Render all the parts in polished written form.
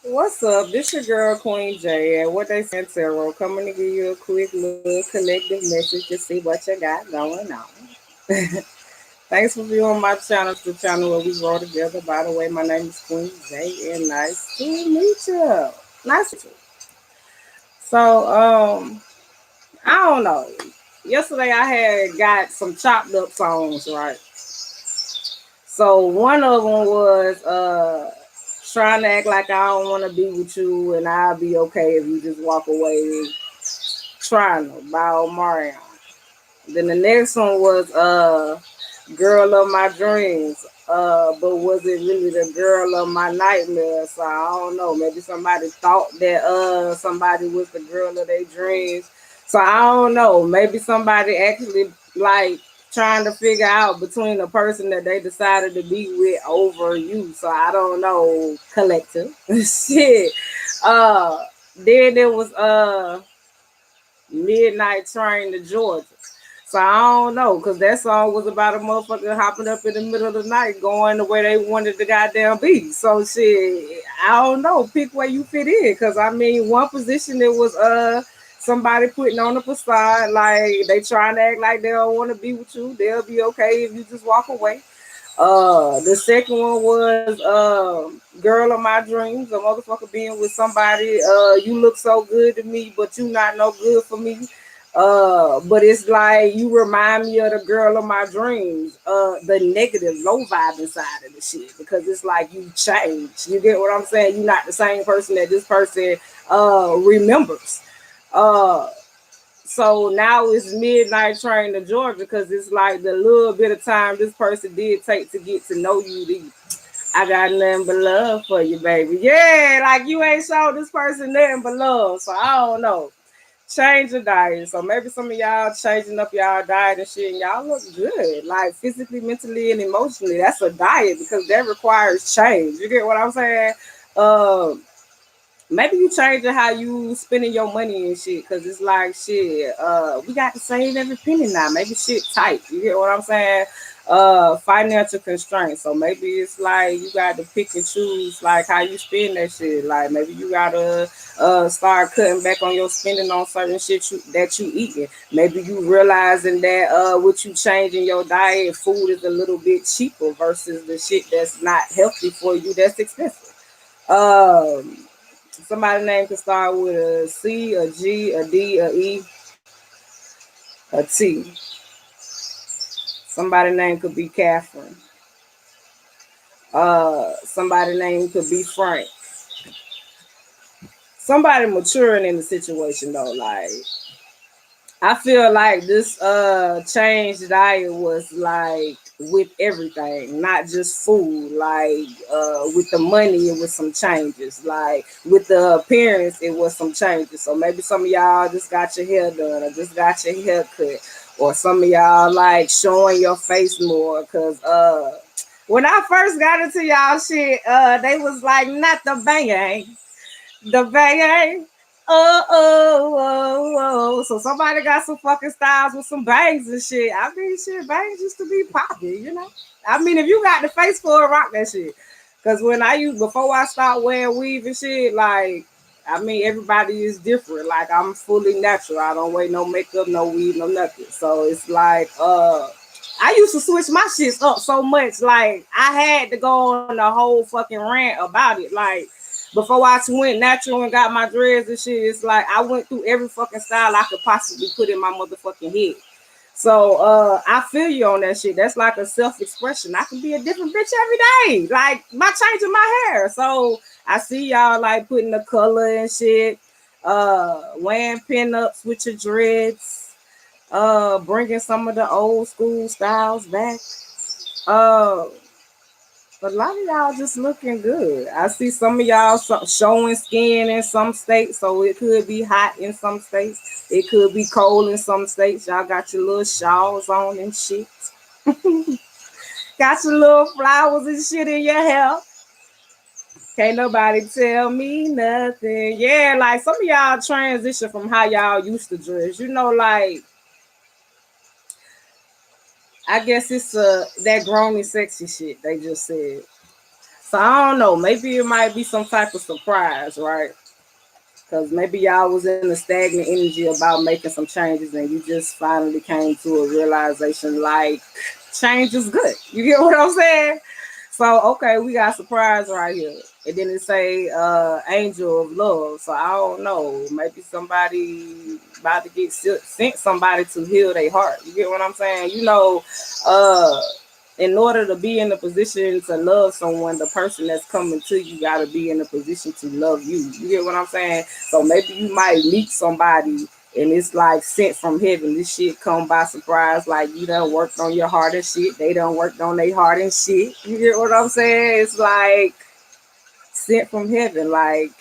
What's up? This your girl Queen J, and what they saying tarot coming to give you a quick little collective message to see what you got going on. Thanks for viewing my channel. It's the channel where we grow together. By the way, my name is Queen J, and nice to meet you. Nice to meet you. So, I don't know. Yesterday I had got some chopped up songs, right? So one of them was trying to act like I don't want to be with you, and I'll be okay if you just walk away. Trying to by Omarion. Then the next one was Girl of My Dreams. But was it really the girl of my nightmares? So I don't know. Maybe somebody thought that somebody was the girl of their dreams. So I don't know. Maybe somebody actually like trying to figure out between the person that they decided to be with over you. So I don't know, collective. Shit. Uh then there was Midnight Train to Georgia. So I don't know, cause that song was about a motherfucker hopping up in the middle of the night, going the way they wanted the goddamn beat. So shit, I don't know. Pick where you fit in, cause I mean, one position it was somebody putting on a facade, like they trying to act like they don't want to be with you. They'll be okay if you just walk away. The second one was Girl of My Dreams, a motherfucker being with somebody. You look so good to me, but you not no good for me. But it's like you remind me of the girl of my dreams. The negative, low vibe inside of the shit because it's like you change. You get what I'm saying? You're not the same person that this person remembers. Uh, so now it's Midnight Train to Georgia because it's like the little bit of time this person did take to get to know you. I got nothing but love for you, baby. Yeah, like you ain't showed this person nothing but love. So I don't know. Change your diet. So maybe some of y'all changing up y'all diet and shit, and y'all look good, like physically, mentally, and emotionally. That's a diet because that requires change. You get what I'm saying? Um, Maybe you changing how you spending your money and shit because it's like shit we got to save every penny now. Maybe shit tight, you get what I'm saying? Financial constraints, so maybe it's like you got to pick and choose like how you spend that shit. Like maybe you gotta start cutting back on your spending on certain shit that you eating. Maybe you realizing that what you changing your diet, food is a little bit cheaper versus the shit that's not healthy for you, that's expensive. um Somebody name could start with a C, a G, a D, a E, a T. Somebody name could be Catherine. Somebody name could be Frank. Somebody maturing in the situation though. Like I feel like this change diet was like with everything, not just food. Like with the money, it was some changes. Like with the appearance, it was some changes. So maybe some of y'all just got your hair done, or just got your hair cut, or some of y'all like showing your face more. Cause when I first got into y'all shit, they was like not the bang, the bang. Oh. So somebody got some fucking styles with some bangs and shit. I mean, shit, bangs used to be popping, you know? I mean, if you got the face for it, rock that shit. Because when before I start wearing weave and shit, like, I mean, everybody is different. Like, I'm fully natural. I don't wear no makeup, no weave, no nothing. So it's like, I used to switch my shits up so much. Like, I had to go on a whole fucking rant about it. Like, before I went natural and got my dreads and shit, it's like I went through every fucking style I could possibly put in my motherfucking head. So I feel you on that shit. That's like a self-expression. I can be a different bitch every day. Like by changing my hair. So I see y'all like putting the color and shit, wearing pinups with your dreads, bringing some of the old school styles back. Uh, but a lot of y'all just looking good. I see some of y'all showing skin in some states, so it could be hot in some states. It could be cold in some states. Y'all got your little shawls on and shit. Got your little flowers and shit in your hair. Can't nobody tell me nothing. Yeah, like some of y'all transition from how y'all used to dress. You know, like I guess it's that grown and sexy shit they just said. So I don't know. Maybe it might be some type of surprise, right? Because maybe y'all was in a stagnant energy about making some changes and you just finally came to a realization like change is good. You get what I'm saying? So okay, we got surprise right here. And then it say angel of love. So I don't know. Maybe somebody about to get sent somebody to heal their heart. You get what I'm saying? Uh in order to be in a position to love someone, the person that's coming to you got to be in a position to love you. You get what I'm saying? So maybe you might meet somebody and it's like sent from heaven. This shit come by surprise. Like you done worked on your heart and shit. They done worked on their heart and shit. You get what I'm saying? It's like sent from heaven. Like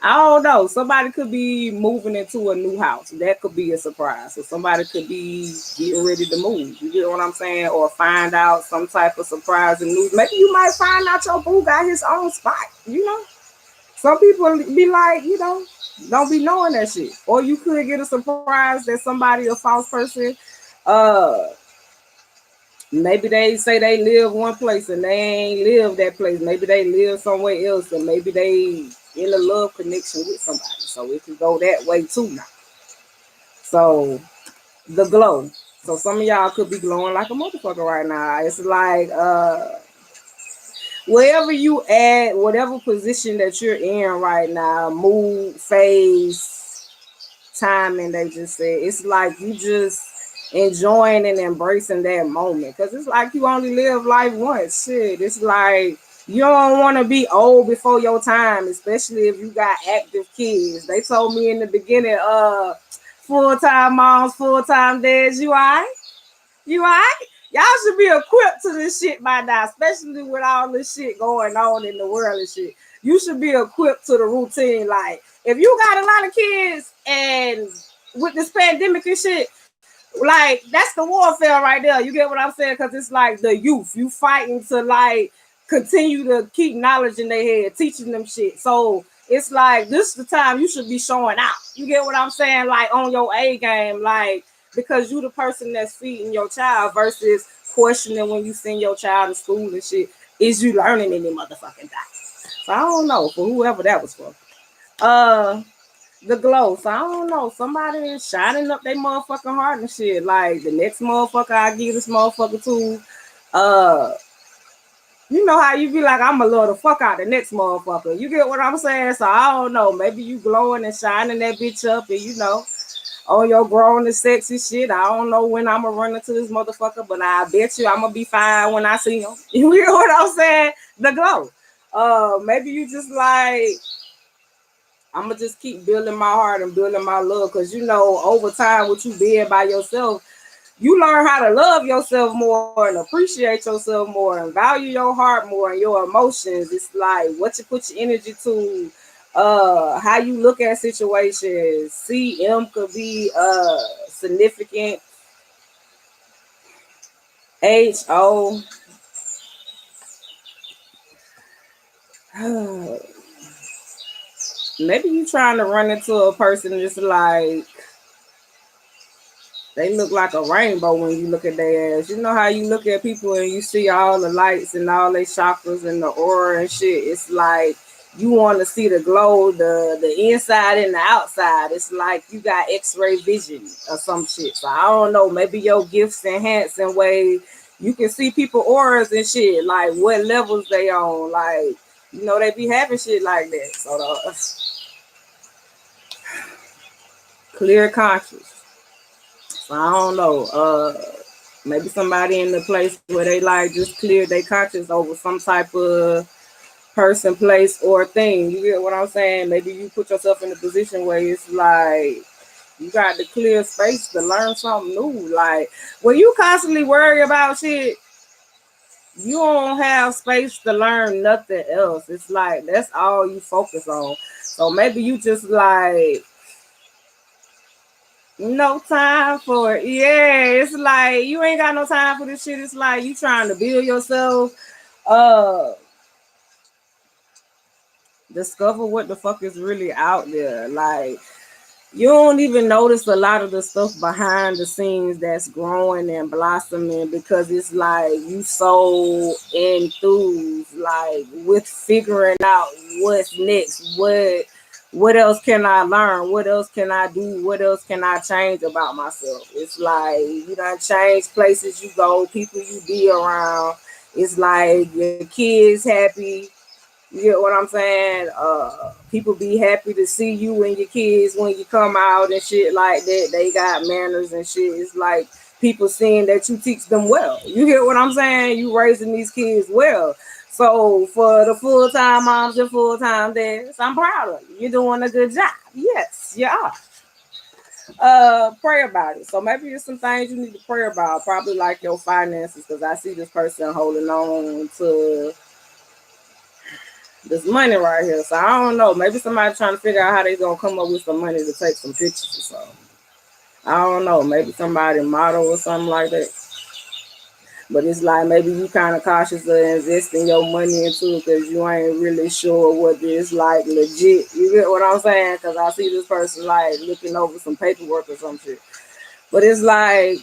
I don't know. Somebody could be moving into a new house. That could be a surprise. So somebody could be getting ready to move. You get what I'm saying? Or find out some type of surprise and news. Maybe you might find out your boo got his own spot. Some people be like, don't be knowing that shit. Or you could get a surprise that somebody, a false person, uh, maybe they say they live one place and they ain't live that place. Maybe they live somewhere else, and maybe they in a love connection with somebody. So it can go that way too now. So the glow. So some of y'all could be glowing like a motherfucker right now. It's like wherever you at, whatever position that you're in right now, mood, phase, timing, they just said, it's like you just enjoying and embracing that moment. Cause it's like you only live life once. Shit. It's like you don't want to be old before your time, especially if you got active kids. They told me in the beginning, full-time moms, full-time dads, you alright? You alright? Y'all should be equipped to this shit by now, especially with all this shit going on in the world and shit. You should be equipped to the routine. Like, if you got a lot of kids and with this pandemic and shit, like that's the warfare right there. You get what I'm saying? Because it's like the youth. You fighting to like continue to keep knowledge in their head, teaching them shit. So it's like this is the time you should be showing out. You get what I'm saying? Like on your A game, like because you the person that's feeding your child versus questioning when you send your child to school and shit. Is you learning any motherfucking thing? So I don't know for whoever that was for. Uh the glow. So I don't know. Somebody is shining up their motherfucking heart and shit. Like the next motherfucker I give this motherfucker to, uh, you know how you be like, I'm a love the fuck out the next motherfucker. You get what I'm saying? So I don't know. Maybe you glowing and shining that bitch up and on your grown and sexy shit. I don't know when I'm gonna run into this motherfucker, but I bet you I'm gonna be fine when I see him. You get what I'm saying? The glow. Maybe you just like I'm gonna just keep building my heart and building my love, because over time, with you being by yourself, you learn how to love yourself more and appreciate yourself more and value your heart more and your emotions. It's like what you put your energy to, how you look at situations. CM could be significant. HO. Maybe you trying to run into a person just like they look like a rainbow when you look at their ass. You know how you look at people and you see all the lights and all their chakras and the aura and shit. It's like you want to see the glow, the inside and the outside. It's like you got X-ray vision or some shit. So I don't know. Maybe your gifts enhance in way you can see people auras and shit. Like what levels they on. Like they be having shit like that. So clear conscious. So I don't know. Maybe somebody in the place where they like just clear their conscience over some type of person, place, or thing. You get what I'm saying? Maybe you put yourself in a position where it's like you got the clear space to learn something new. Like when you constantly worry about shit, you don't have space to learn nothing else. It's like that's all you focus on. So maybe you just like no time for it. Yeah, it's like you ain't got no time for this shit. It's like you trying to build yourself, uh, discover what the fuck is really out there. Like you don't even notice a lot of the stuff behind the scenes that's growing and blossoming because it's like you so enthused like with figuring out what's next, what else can I learn, what else can I do, what else can I change about myself. It's like you done change places you go, people you be around. It's like your kids happy, you get what I'm saying? People be happy to see you and your kids when you come out and shit like that. They got manners and shit. It's like people seeing that you teach them well. You get what I'm saying? You raising these kids well. So for the full time moms and full time dads, I'm proud of you. You're doing a good job. Yes, you are. Pray about it. So maybe there's some things you need to pray about. Probably like your finances, because I see this person holding on to this money right here. So I don't know. Maybe somebody trying to figure out how they gonna come up with some money to take some pictures or something. I don't know. Maybe somebody model or something like that. But it's like maybe you kind of cautious of investing your money into it because you ain't really sure what it's like legit. You get what I'm saying? Because I see this person like looking over some paperwork or some shit. But it's like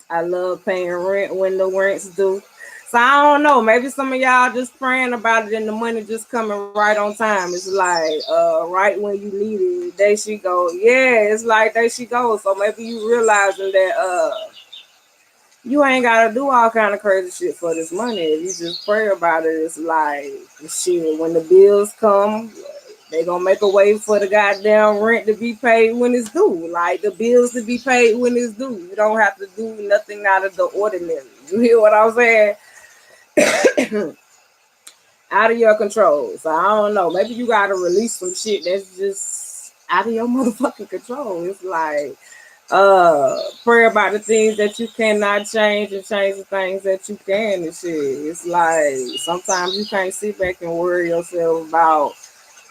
I love paying rent when the rent's due. So I don't know. Maybe some of y'all just praying about it and the money just coming right on time. It's like right when you need it, there she go. Yeah, it's like there she goes. So maybe you realizing that you ain't gotta do all kind of crazy shit for this money. If you just pray about it, it's like shit. When the bills come, they gonna make a way for the goddamn rent to be paid when it's due. Like the bills to be paid when it's due. You don't have to do nothing out of the ordinary. You hear what I'm saying? Out of your control. So I don't know. Maybe you gotta release some shit that's just out of your motherfucking control. It's like pray about the things that you cannot change and change the things that you can and shit. It's like sometimes you can't sit back and worry yourself about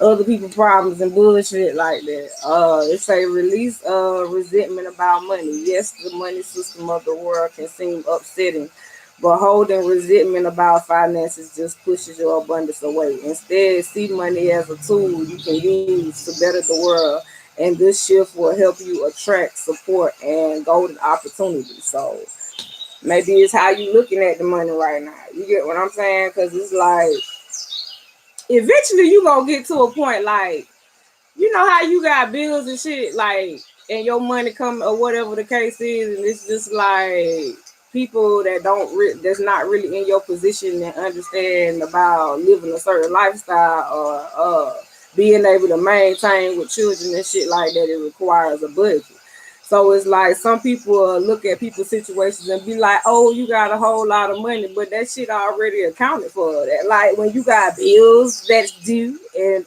other people's problems and bullshit like that. It say release resentment about money. Yes, the money system of the world can seem upsetting, but holding resentment about finances just pushes your abundance away. Instead, see money as a tool you can use to better the world, and this shift will help you attract support and golden opportunities. So maybe it's how you looking at the money right now. You get what I'm saying? Because it's like eventually you gonna get to a point like you know how you got bills and shit, like, and your money come or whatever the case is, and it's just like people that that's not really in your position and understand about living a certain lifestyle or being able to maintain with children and shit like that. It requires a budget. So it's like some people look at people's situations and be like, "Oh, you got a whole lot of money," but that shit already accounted for. That like when you got bills that's due and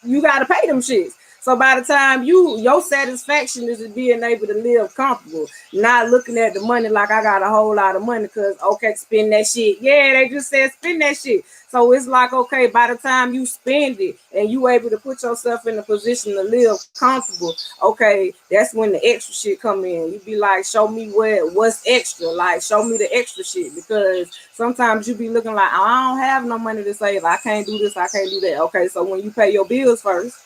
you gotta pay them shits. So by the time your satisfaction is being able to live comfortable, not looking at the money like I got a whole lot of money because okay, spend that shit. Yeah, they just said spend that shit. So it's like okay, by the time you spend it and you able to put yourself in a position to live comfortable, okay, that's when the extra shit come in. You be like, show me what's extra, like show me the extra shit because sometimes you be looking like I don't have no money to save. I can't do this. I can't do that. Okay, so when you pay your bills first,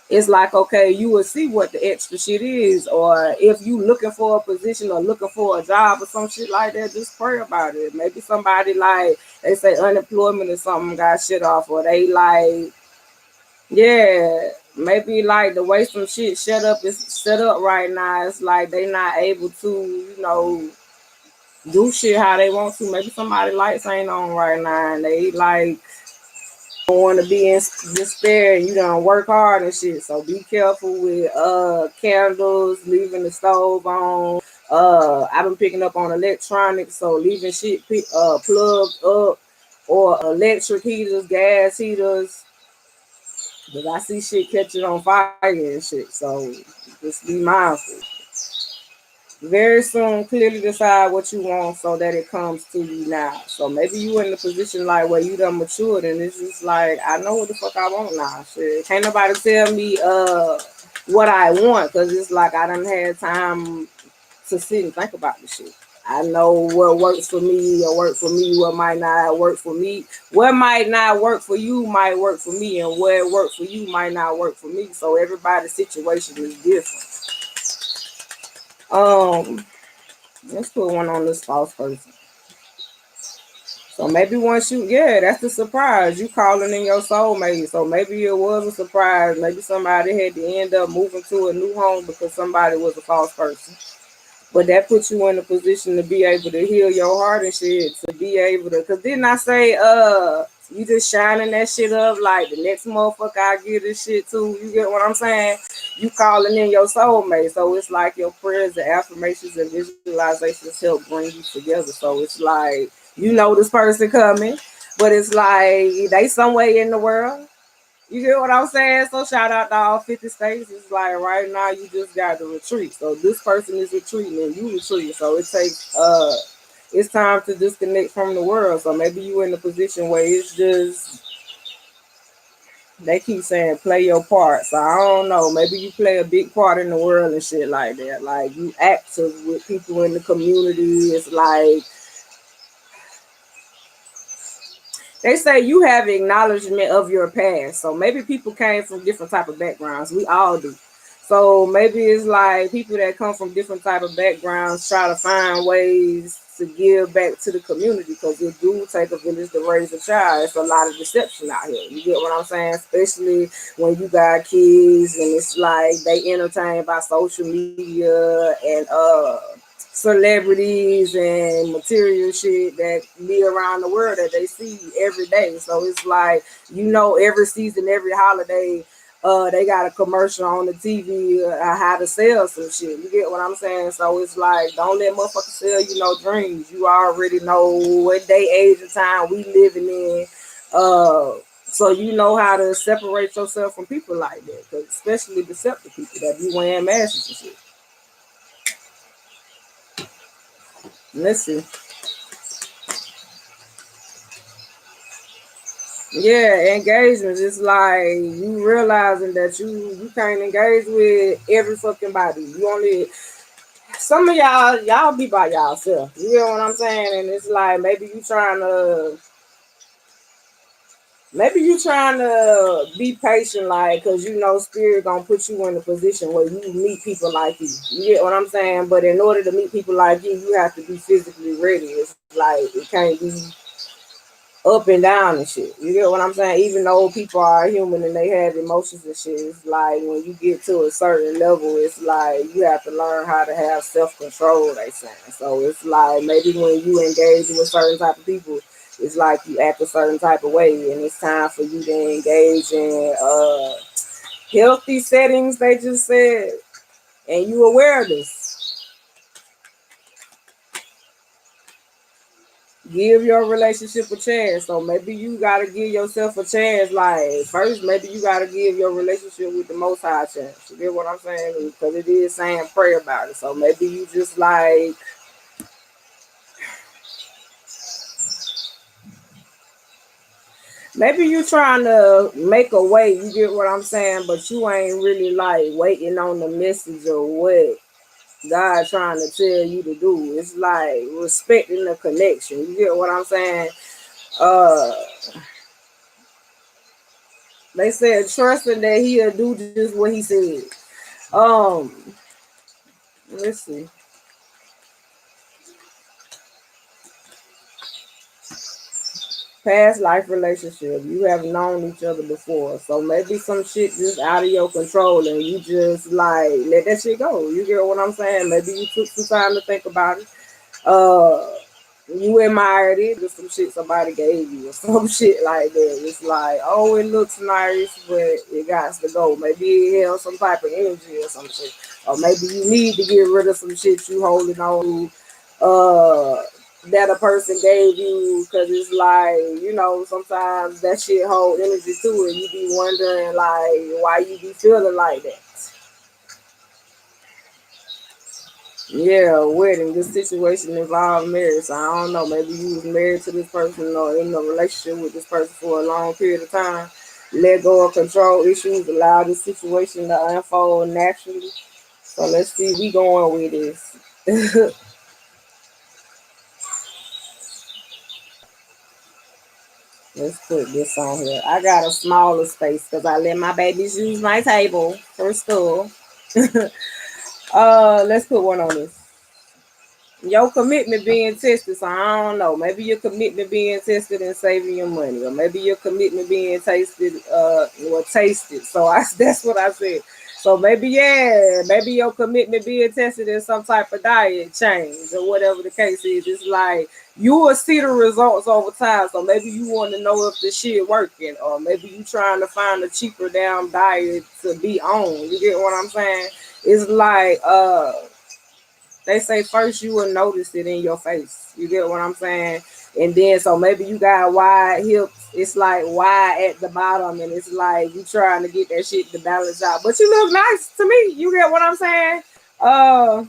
it's like okay, you will see what the extra shit is, or if you looking for a position or looking for a job or some shit like that, just pray about it. Maybe somebody like they say unemployment or something got shit off, or they like yeah, maybe like the way some shit set up right now. It's like they not able to do shit how they want to. Maybe somebody lights ain't on right now and they like don't want to be in despair. You don't work hard and shit. So be careful with candles, leaving the stove on. I've been picking up on electronics, so leaving shit plugged up or electric heaters, gas heaters. But I see shit catching on fire and shit. So just be mindful. Very soon, clearly decide what you want so that it comes to you now. So maybe you in the position like where you done matured and it's just like I know what the fuck I want now. Shit. Can't nobody tell me what I want because it's like I done had time to sit and think about the shit. I know what works for me or work for me, what might not work for me. What might not work for you might work for me, and what works for you might not work for me. So everybody's situation is different. Um, let's put one on this false person. So maybe once you, yeah, that's the surprise. You calling in your soulmate. So maybe it was a surprise. Maybe somebody had to end up moving to a new home because somebody was a false person. But that puts you in a position to be able to heal your heart and shit. To be able to, cause didn't I say, you just shining that shit up like the next motherfucker I give this shit to. You get what I'm saying? You calling in your soulmate. So it's like your prayers and affirmations and visualizations help bring you together. So it's like, you know this person coming, but it's like they somewhere in the world. You get what I'm saying? So shout out to all 50 states. It's like right now you just got to retreat. So this person is retreating and you retreat. So it takes it's time to disconnect from the world. So maybe you in a position where it's just they keep saying play your part. So I don't know. Maybe you play a big part in the world and shit like that. Like you active with people in the community. It's like they say you have acknowledgement of your past. So maybe people came from different type of backgrounds. We all do. So maybe it's like people that come from different type of backgrounds try to find ways to give back to the community because it do take a village to raise a child. It's a lot of deception out here. You get what I'm saying? Especially when you got kids and it's like they entertained by social media and celebrities and material shit that be around the world that they see every day. So it's like, every season, every holiday, they got a commercial on the TV how to sell some shit. You get what I'm saying? So it's like, don't let motherfuckers sell you no dreams. You already know what day, age, and time we living in. So you know how to separate yourself from people like that, cause especially deceptive people that be wearing masks and shit. Let's see. Yeah, engagement is like you realizing that you can't engage with every fucking body. You only some of y'all be by yourself. You know what I'm saying? And it's like maybe you trying to be patient, like, cause spirit gonna put you in a position where you meet people like you. You get what I'm saying? But in order to meet people like you have to be physically ready. It's like it can't be up and down and shit. You get what I'm saying? Even though people are human and they have emotions and shit, it's like when you get to a certain level, it's like you have to learn how to have self control, they saying. So it's like maybe when you engage with certain type of people, it's like you act a certain type of way and it's time for you to engage in healthy settings, they just said, and you aware of this. Give your relationship a chance. So maybe you gotta give yourself a chance. Like first, maybe you gotta give your relationship with the Most High a chance. You get what I'm saying? Because it is saying pray about it. So maybe you just like maybe you trying to make a way. You get what I'm saying? But you ain't really like waiting on the message or what God trying to tell you to do. It's like respecting the connection. You get what I'm saying? Uh they said trusting that he'll do just what he said. Um, let's see. Past life relationship. You have known each other before. So maybe some shit just out of your control and you just like let that shit go. You get what I'm saying? Maybe you took some time to think about it. Uh you admired it or some shit somebody gave you or some shit like that. It's like, oh, it looks nice, but it got to go. Maybe it held some type of energy or some shit. Or maybe you need to get rid of some shit you holding on that a person gave you because it's like, sometimes that shit hold energy too and you be wondering like why you be feeling like that. Yeah, a wedding. This situation involved marriage. So I don't know. Maybe you was married to this person or in a relationship with this person for a long period of time. Let go of control issues. Allow this situation to unfold naturally. So let's see. We going with this. Let's put this on here. I got a smaller space because I let my babies use my table for school. Let's put one on this. Your commitment being tested, so I don't know. Maybe your commitment being tested and saving your money, or maybe your commitment being tasted. So that's what I said. So maybe yeah, maybe your commitment being tested in some type of diet change or whatever the case is. It's like you will see the results over time. So maybe you want to know if the shit working, or maybe you trying to find a cheaper damn diet to be on. You get what I'm saying? It's like they say first you will notice it in your face. You get what I'm saying? And then so maybe you got wide hips. It's like wide at the bottom, and it's like you trying to get that shit to balance out. But you look nice to me. You get what I'm saying? Uh,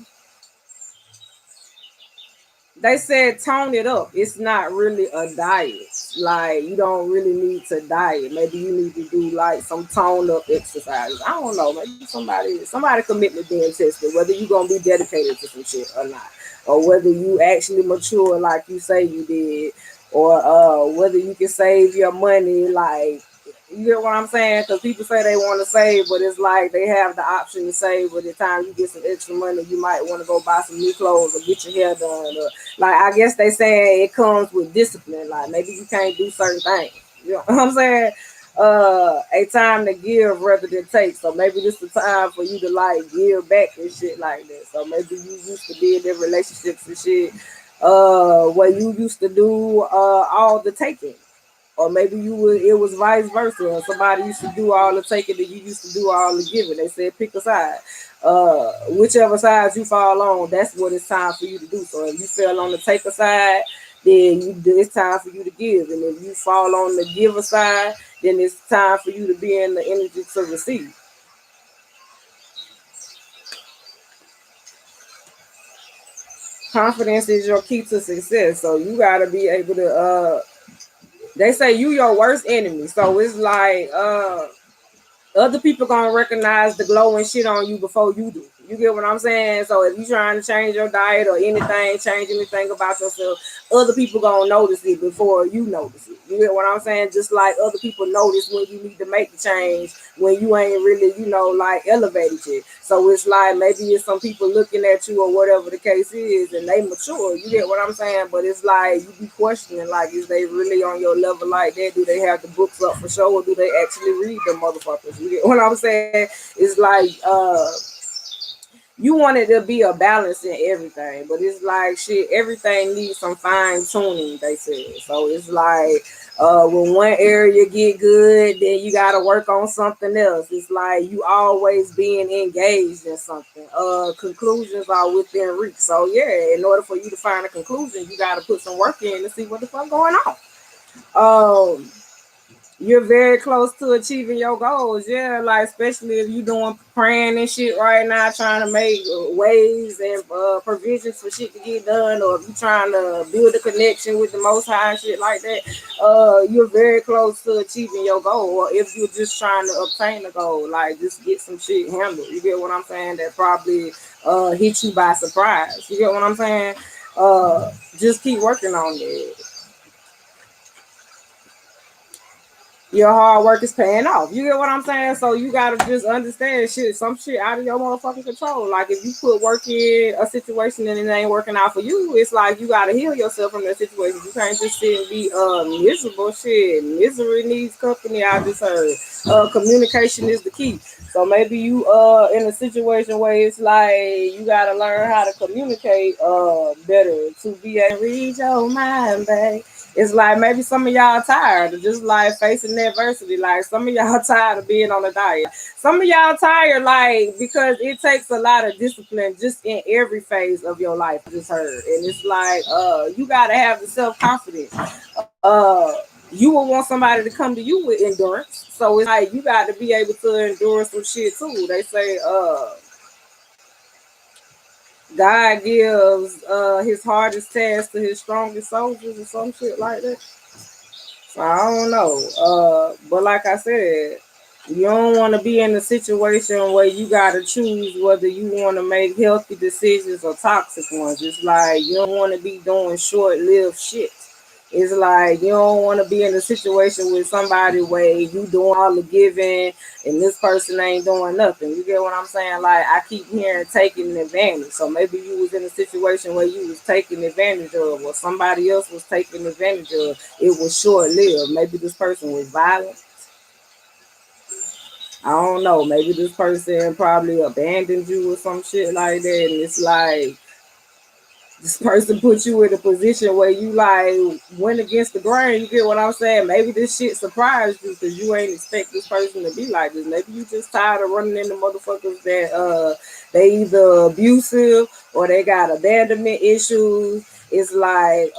they said tone it up. It's not really a diet. Like you don't really need to diet. Maybe you need to do like some tone up exercises. I don't know. Maybe somebody commitment being tested. Whether you gonna be dedicated to some shit or not, or whether you actually mature like you say you did, or whether you can save your money like you get what I'm saying? Because people say they want to save, but it's like they have the option to save. But the time you get some extra money, you might want to go buy some new clothes or get your hair done. Or, like I guess they saying it comes with discipline. Like maybe you can't do certain things. You know what I'm saying? A time to give rather than take. So maybe this is the time for you to like give back and shit like that. So maybe you used to be in their relationships and shit. Where you used to do all the taking, or maybe it was vice versa. Somebody used to do all the taking and you used to do all the giving. They said pick a side. Whichever side you fall on, that's what it's time for you to do. So if you fell on the taker side, then it's time for you to give. And if you fall on the giver side, then it's time for you to be in the energy to receive. Confidence is your key to success. So you gotta be able to they say you your worst enemy. So it's like other people gonna recognize the glow and shit on you before you do. You get what I'm saying? So if you trying to change your diet or anything, change anything about yourself, other people gonna notice it before you notice it. You get what I'm saying? Just like other people notice when you need to make the change when you ain't really, like elevated yet. So it's like maybe it's some people looking at you or whatever the case is, and they mature. You get what I'm saying? But it's like you be questioning, like, is they really on your level like that? Do they have the books up for show, or do they actually read the motherfuckers? You get what I'm saying? It's like you want it to be a balance in everything, but it's like shit, everything needs some fine tuning, they said. So it's like when one area get good, then you gotta work on something else. It's like you always being engaged in something. Conclusions are within reach. So yeah, in order for you to find a conclusion, you gotta put some work in to see what the fuck going on. You're very close to achieving your goals. Yeah, like especially if you doing praying and shit right now, trying to make ways and provisions for shit to get done, or if you trying to build a connection with the Most High and shit like that. You're very close to achieving your goal. Or if you're just trying to obtain a goal, like just get some shit handled. You get what I'm saying? That probably hit you by surprise. You get what I'm saying? Just keep working on it. Your hard work is paying off. You get what I'm saying? So you gotta just understand shit, some shit out of your motherfucking control. Like if you put work in a situation and it ain't working out for you, it's like you gotta heal yourself from that situation. You can't just sit and be miserable. Shit, misery needs company. I just heard. Communication is the key. So maybe you in a situation where it's like you gotta learn how to communicate better to be able to read your mind, babe. It's like maybe some of y'all tired of just like facing adversity. Like some of y'all tired of being on a diet. Some of y'all tired, like, because it takes a lot of discipline just in every phase of your life. I just heard. And it's like, you gotta have the self-confidence. You will want somebody to come to you with endurance. So it's like you got to be able to endure some shit too. They say, God gives his hardest task to his strongest soldiers or some shit like that. So I don't know. But like I said, you don't want to be in a situation where you gotta choose whether you want to make healthy decisions or toxic ones. It's like you don't want to be doing short-lived shit. It's like you don't want to be in a situation with somebody where you doing all the giving and this person ain't doing nothing. You get what I'm saying? Like I keep hearing taking advantage. So maybe you was in a situation where you was taking advantage of, or somebody else was taking advantage of. It was short lived. Maybe this person was violent. I don't know. Maybe this person probably abandoned you or some shit like that. And it's like this person put you in a position where you like went against the grain. You get what I'm saying? Maybe this shit surprised you because you ain't expect this person to be like this. Maybe you just tired of running into motherfuckers that they either abusive or they got abandonment issues. It's like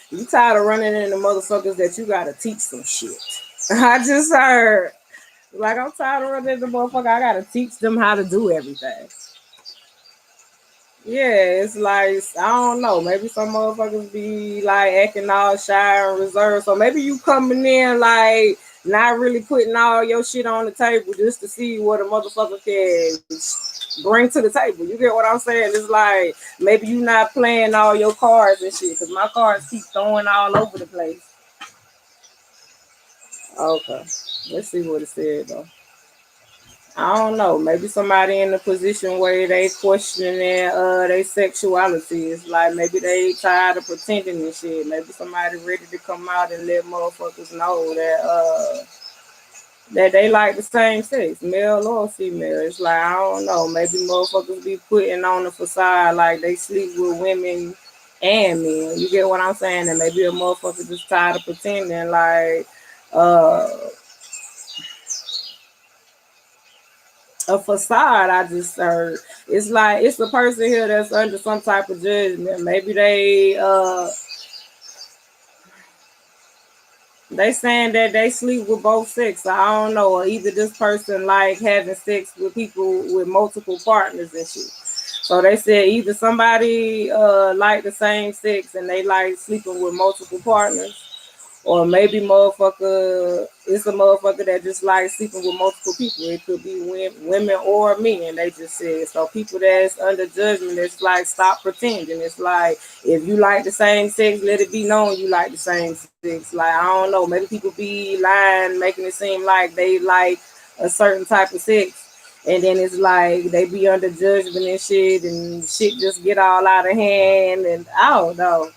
you tired of running into motherfuckers that you gotta teach some shit. I just heard like I'm tired of running into motherfucker. I gotta teach them how to do everything. Yeah, it's like I don't know. Maybe some motherfuckers be like acting all shy and reserved. So maybe you coming in like not really putting all your shit on the table just to see what a motherfucker can bring to the table. You get what I'm saying? It's like maybe you not playing all your cards and shit because my cards keep throwing all over the place. Okay, let's see what it said though. I don't know. Maybe somebody in a position where they questioning their sexuality. It's like maybe they tired of pretending and shit. Maybe somebody ready to come out and let motherfuckers know that they like the same sex, male or female. It's like I don't know. Maybe motherfuckers be putting on the facade like they sleep with women and men. You get what I'm saying? And maybe a motherfucker just tired of pretending like uh a facade. I just heard it's like it's a person here that's under some type of judgment. Maybe they saying that they sleep with both sex. I don't know, or either this person like having sex with people with multiple partners and shit. So they said either somebody like the same sex and they like sleeping with multiple partners, or maybe motherfucker, it's a motherfucker that just like sleeping with multiple people. It could be women or men. They just said so. People that's under judgment, it's like stop pretending. It's like if you like the same sex, let it be known you like the same sex. Like I don't know, maybe people be lying, making it seem like they like a certain type of sex, and then it's like they be under judgment and shit just get all out of hand, and I don't know.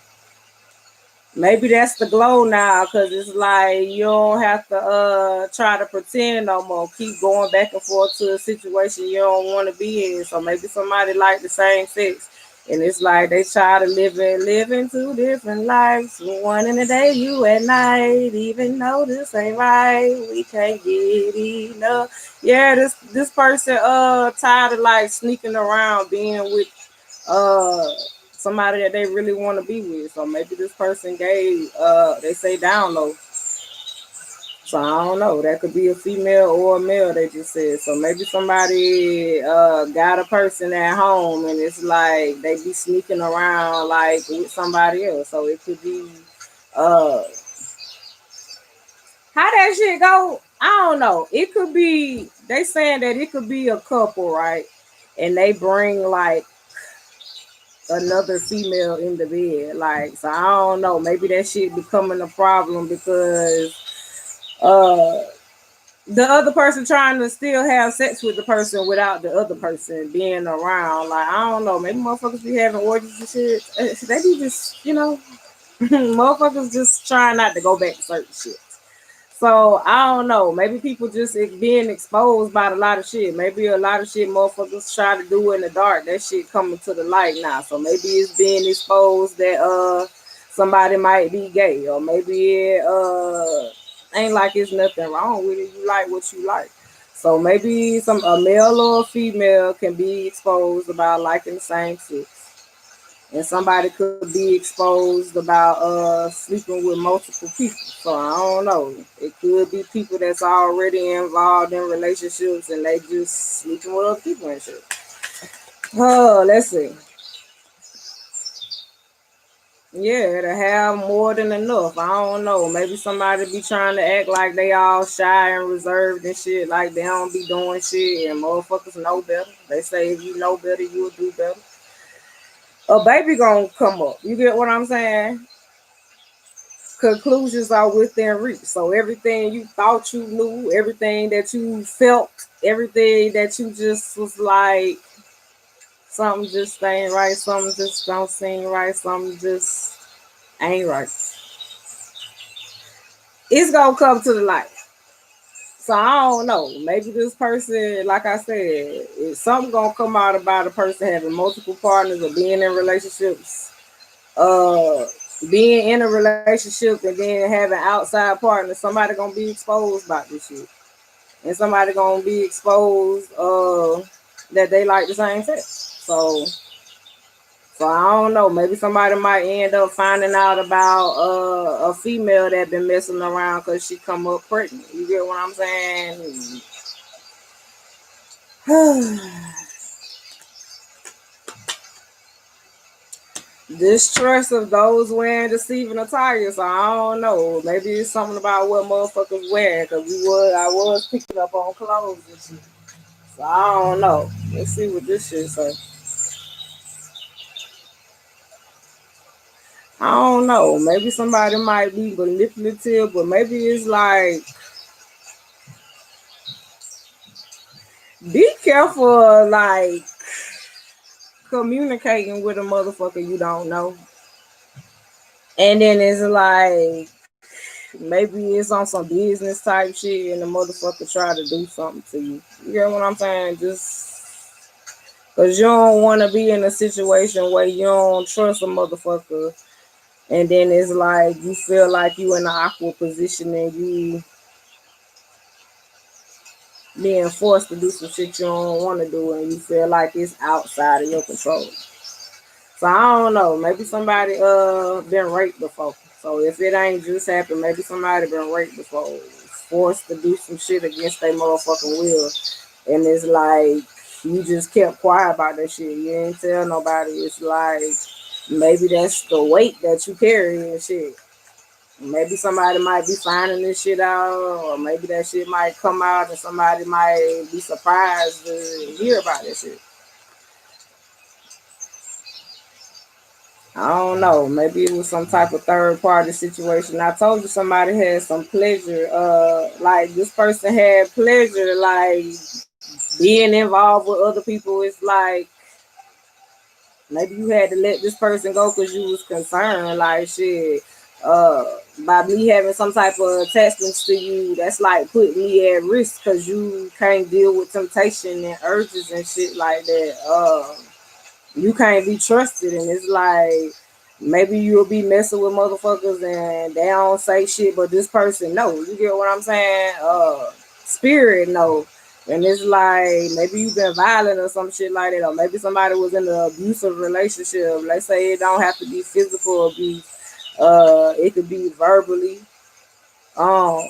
Maybe that's the glow now, cause it's like you don't have to try to pretend no more. Keep going back and forth to a situation you don't want to be in. So maybe somebody like the same sex, and it's like they try to live in two different lives. One in the day, you at night. Even though this ain't right, we can't get enough. Yeah, this person tired of like sneaking around, being with uh somebody that they really want to be with. So maybe this person gave they say down low. So I don't know. That could be a female or a male, they just said. So maybe somebody got a person at home and it's like they be sneaking around like with somebody else. So it could be uh how that shit go? I don't know. It could be they saying that it could be a couple, right? And they bring like another female in the bed. Like, so I don't know. Maybe that shit becoming a problem because uh the other person trying to still have sex with the person without the other person being around. Like, I don't know. Maybe motherfuckers be having orgies and shit. They be just, motherfuckers just trying not to go back to certain shit. So I don't know. Maybe people just being exposed by a lot of shit. Maybe a lot of shit motherfuckers try to do in the dark. That shit coming to the light now. So maybe it's being exposed that somebody might be gay, or maybe it ain't like it's nothing wrong with it. You like what you like. So maybe some a male or a female can be exposed about liking the same sex, and somebody could be exposed about sleeping with multiple people. So I don't know. It could be people that's already involved in relationships and they just sleeping with other people and shit. Oh, let's see. Yeah, to have more than enough. I don't know. Maybe somebody be trying to act like they all shy and reserved and shit, like they don't be doing shit, and motherfuckers know better. They say if you know better, you'll do better. a baby gonna come up. You get what I'm saying? Conclusions are within reach. So everything you thought you knew, everything that you felt, everything that you just was like, something just ain't right, something just don't seem right, something just ain't right. It's gonna come to the light. So I don't know. Maybe this person, like I said, if something gonna come out about a person having multiple partners or being in relationships, uh, being in a relationship and then having outside partners, somebody gonna be exposed about this shit, and somebody gonna be exposed that they like the same sex. So I don't know. Maybe somebody might end up finding out about a female that been messing around because she come up pregnant. You get what I'm saying? Distrust of those wearing deceiving attire. So I don't know. Maybe it's something about what motherfuckers wear. Cause I was picking up on clothes and shit. So I don't know. Let's see what this shit say. I don't know. Maybe somebody might be manipulative, but maybe it's like, be careful, like communicating with a motherfucker you don't know. And then it's like, maybe it's on some business type shit and the motherfucker try to do something to you. You get what I'm saying? Just because you don't want to be in a situation where you don't trust a motherfucker, and then it's like you feel like you in an awkward position and you being forced to do some shit you don't want to do, and you feel like it's outside of your control. So I don't know. Maybe somebody been raped before. So if it ain't just happened, maybe somebody been raped before, forced to do some shit against their motherfucking will, and it's like you just kept quiet about that shit. You ain't tell nobody. It's like maybe that's the weight that you carry and shit. Maybe somebody might be finding this shit out, or maybe that shit might come out and somebody might be surprised to hear about that shit. I don't know. Maybe it was some type of third party situation. I told you somebody had some pleasure. Like this person had pleasure, like being involved with other people. It's like maybe you had to let this person go because you was concerned. Like shit, uh, by me having some type of attachments to you, that's like putting me at risk because you can't deal with temptation and urges and shit like that. You can't be trusted, and it's like maybe you'll be messing with motherfuckers and they don't say shit, but this person know. You get what I'm saying? Spirit know. And it's like maybe you've been violent or some shit like that, or maybe somebody was in an abusive relationship. Let's say it don't have to be physical abuse. It could be verbally. Um,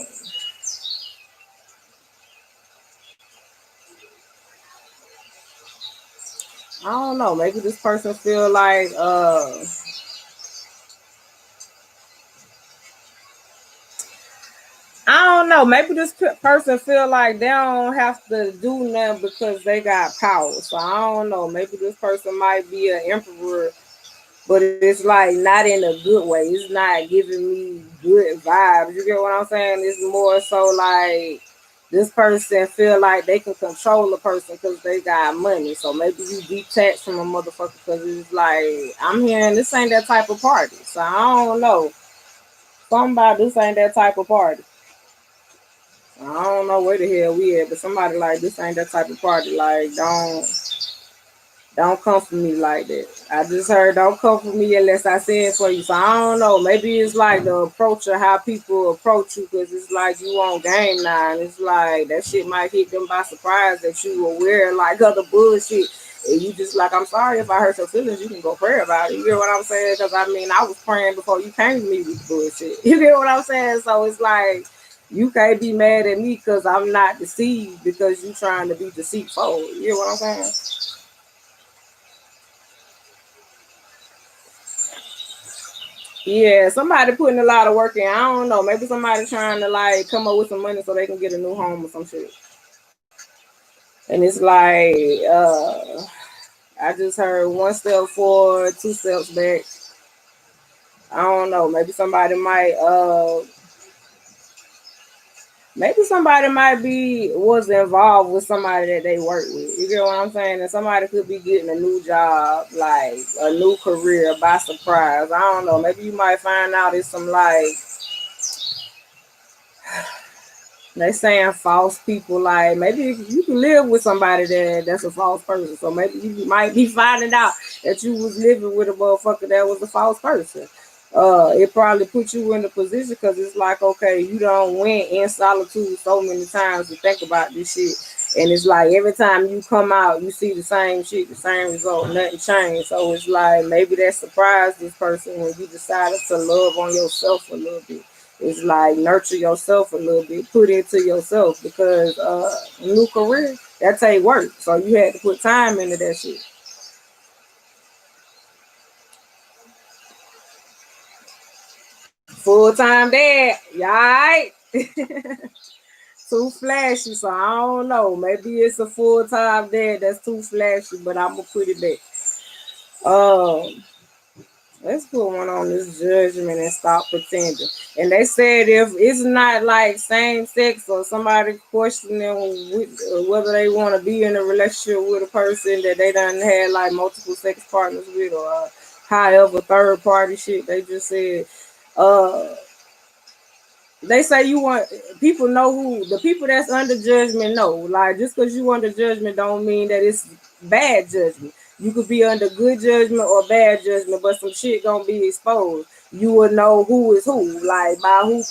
I don't know. Maybe this person feel like I don't know. Maybe this person feel like they don't have to do nothing because they got power. So I don't know. Maybe this person might be an emperor, but it's like not in a good way. It's not giving me good vibes. You get what I'm saying? It's more so like this person feel like they can control a person because they got money. So maybe you detach from a motherfucker because it's like I'm hearing this ain't that type of party. So I don't know. Something about this ain't that type of party. I don't know where the hell we at, but somebody like this ain't that type of party. Like, don't come for me like that. I just heard don't come for me unless I say it for you. So I don't know. Maybe it's like the approach or how people approach you because it's like you on game now, and it's like that shit might hit them by surprise that you aware like other bullshit. And you just like, I'm sorry if I hurt your feelings. You can go pray about it. You get what I'm saying? Because I mean, I was praying before you came to me with the bullshit. You get what I'm saying? So it's like you can't be mad at me because I'm not deceived because you trying to be deceitful. You get what I'm saying? Yeah, somebody putting a lot of work in. I don't know. Maybe somebody trying to like come up with some money so they can get a new home or some shit. And it's like, I just heard one step forward, two steps back. I don't know. Maybe somebody might be was involved with somebody that they work with. You get what I'm saying? And somebody could be getting a new job, like a new career by surprise. I don't know. Maybe you might find out it's some like they saying false people. Like maybe you can live with somebody that's a false person. So maybe you might be finding out that you was living with a motherfucker that was a false person. It probably put you in the position because it's like, okay, you don't went in solitude so many times to think about this shit. And it's like every time you come out, you see the same shit, the same result, nothing changed. So it's like maybe that surprised this person when you decided to love on yourself a little bit. It's like nurture yourself a little bit, put into yourself because new career that take work. So you had to put time into that shit. Full time dad, you alright? Too flashy, so I don't know. Maybe it's a full time dad that's too flashy, but I'm gonna put it back. Um, let's put one on this judgment and stop pretending. And they said if it's not like same sex or somebody questioning whether they want to be in a relationship with a person that they done had like multiple sex partners with or however third party shit, they just said uh they say you want people know who the people that's under judgment know. Like just because you under judgment don't mean that it's bad judgment. You could be under good judgment or bad judgment, but some shit gonna be exposed. You will know who is who, like by who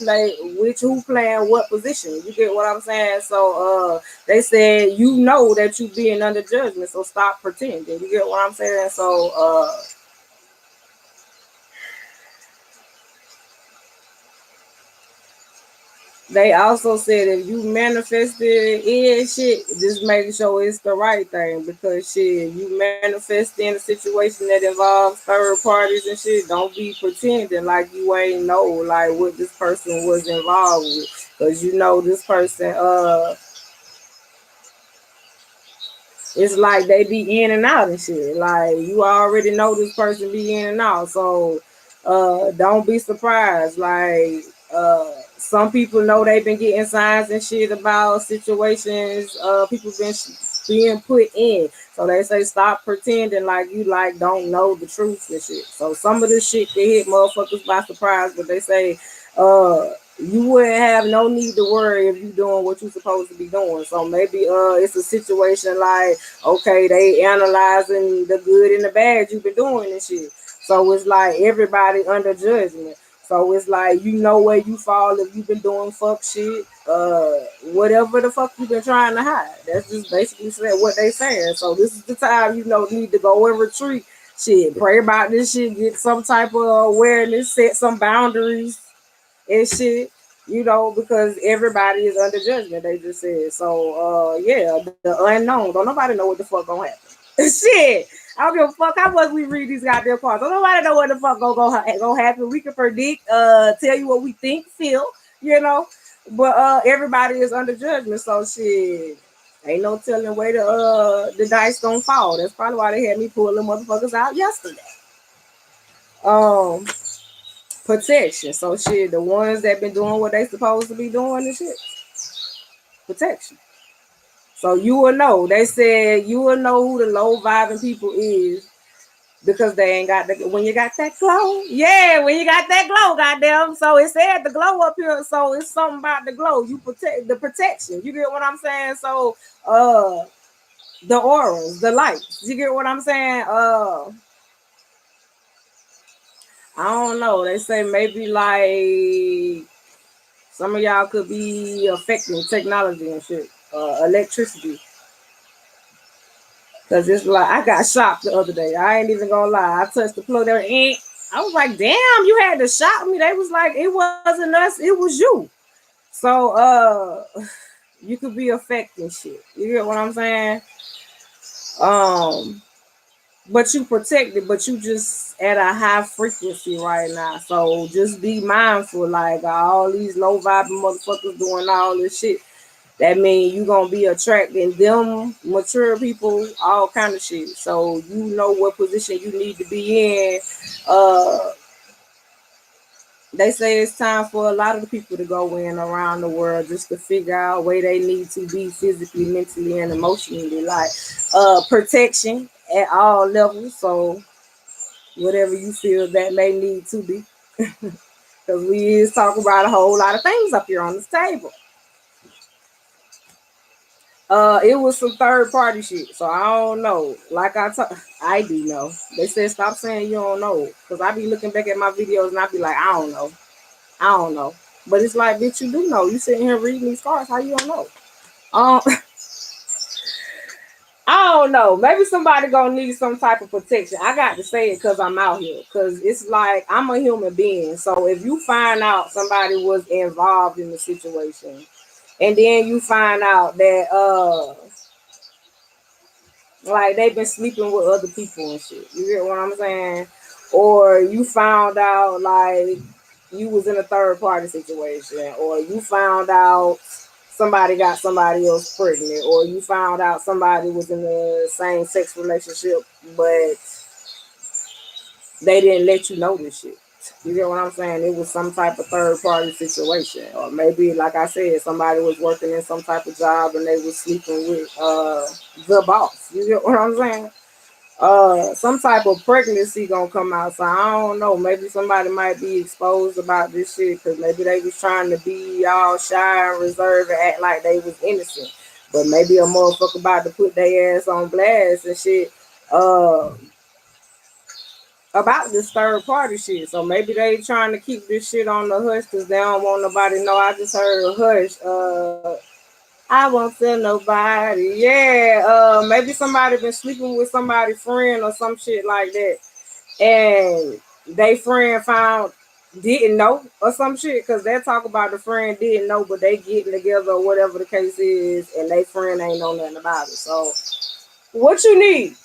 playing what position. You get what I'm saying? So they said you know that you being under judgment, so stop pretending. You get what I'm saying? So they also said if you manifested in shit, just make sure it's the right thing because shit, you manifest in a situation that involves third parties and shit. Don't be pretending like you ain't know like what this person was involved with because you know this person it's like they be in and out and shit. Like you already know this person be in and out. So don't be surprised. Like some people know they've been getting signs and shit about situations people been being put in. So they say stop pretending like you like don't know the truth and shit. So some of this shit can hit motherfuckers by surprise, but they say you wouldn't have no need to worry if you doing what you're supposed to be doing. So maybe it's a situation like okay, they analyzing the good and the bad you've been doing and shit. So it's like everybody under judgment. So it's like you know where you fall if you've been doing fuck shit, whatever the fuck you've been trying to hide. That's just basically what they saying. So this is the time you know need to go and retreat. Shit, pray about this shit, get some type of awareness, set some boundaries and shit, you know, because everybody is under judgment. They just said so. Yeah, the unknown. Don't nobody know what the fuck gonna happen. Shit, I don't give a fuck how much we read these goddamn cards. Don't nobody know what the fuck gonna happen. We can predict, tell you what we think, feel, you know, but everybody is under judgment. So shit. Ain't no telling where the dice gonna fall. That's probably why they had me pull them motherfuckers out yesterday. Um, protection. So shit, the ones that been doing what they supposed to be doing and shit, protection. So you will know. They said you will know who the low vibing people is because they ain't got the when you got that glow. Yeah, when you got that glow, goddamn. So it said the glow up here. So it's something about the glow. You protect the protection. You get what I'm saying? So the auras, the lights. You get what I'm saying? I don't know. They say maybe like some of y'all could be affecting technology and shit, electricity. Cause it's like I got shocked the other day. I ain't even gonna lie. I touched the plug there and I was like, damn, you had to shock me. They was like, it wasn't us, it was you. So you could be affecting shit. You get what I'm saying? Um, but you protected, but you just at a high frequency right now. So just be mindful, like all these low vibing motherfuckers doing all this shit. That means you gonna be attracting them mature people, all kind of shit. So you know what position you need to be in. Uh, they say it's time for a lot of the people to go in around the world just to figure out where they need to be physically, mentally, and emotionally. Like protection at all levels. So whatever you feel that may need to be. Because we is talking about a whole lot of things up here on this table. It was some third party shit, so I don't know. I do know. They said stop saying you don't know, cause I be looking back at my videos and I be like, I don't know, I don't know. But it's like, bitch, you do know. You sitting here reading these cards, how you don't know? Um, I don't know. Maybe somebody gonna need some type of protection. I got to say it because I'm out here. Cause it's like I'm a human being. So if you find out somebody was involved in the situation, and then you find out that like they've been sleeping with other people and shit. You get what I'm saying? Or you found out like you was in a third party situation, or you found out somebody got somebody else pregnant, or you found out somebody was in a same sex relationship, but they didn't let you know this shit. You get what I'm saying? It was some type of third party situation. Or maybe, like I said, somebody was working in some type of job and they was sleeping with the boss. You get what I'm saying? Some type of pregnancy gonna come out. So I don't know. Maybe somebody might be exposed about this shit because maybe they was trying to be all shy and reserved and act like they was innocent. But maybe a motherfucker about to put their ass on blast and shit. About this third party shit. So maybe they trying to keep this shit on the hush because they don't want nobody to know. I just heard a hush. I won't tell nobody. Yeah. Maybe somebody been sleeping with somebody's friend or some shit like that. And they friend found didn't know or some shit because they talk about the friend didn't know, but they getting together or whatever the case is, and they friend ain't know nothing about it. So what you need?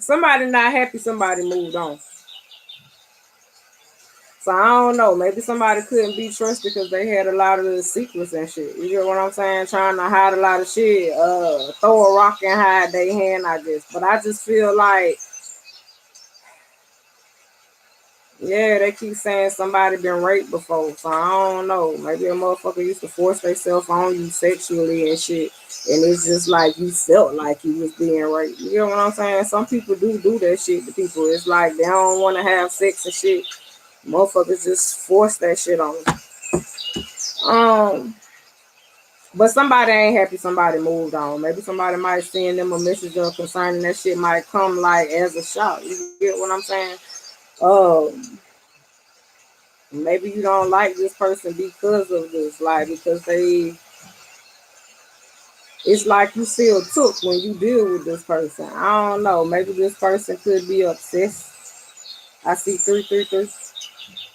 Somebody not happy, somebody moved on. So I don't know. Maybe somebody couldn't be trusted because they had a lot of the secrets and shit. You get what I'm saying? Trying to hide a lot of shit. Throw a rock and hide their hand, I guess. But I just feel like, yeah, they keep saying somebody been raped before. So I don't know. Maybe a motherfucker used to force themselves on you sexually and shit. And it's just like you felt like you was being raped. You get what I'm saying? Some people do that shit to people. It's like they don't want to have sex and shit. Motherfuckers just force that shit on them. Um, but somebody ain't happy. Somebody moved on. Maybe somebody might send them a message or concerning that shit might come like as a shock. You get what I'm saying? Um, Maybe you don't like this person because of this, like because they. It's like you feel took when you deal with this person. I don't know. Maybe this person could be obsessed. I see 333.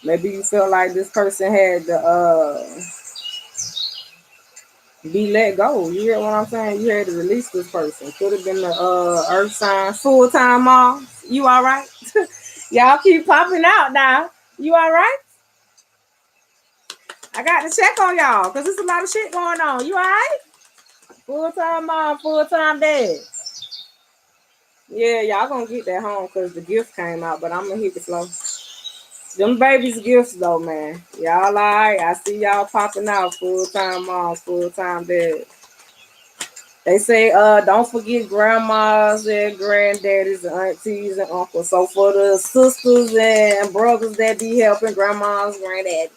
Maybe you feel like this person had to be let go. You hear what I'm saying? You had to release this person. Could have been the earth sign, full time mom. You all right? Y'all keep popping out now. You all right? I got to check on y'all because there's a lot of shit going on. You all right? Full time mom, full time dad. Yeah, y'all gonna get that home because the gift came out, but I'm gonna hit the floor. Them babies gifts though, man. Y'all all right? I see y'all popping out. Full time mom, full time dad. They say, don't forget grandmas and granddaddies and aunties and uncles. So for the sisters and brothers that be helping grandmas, granddaddy,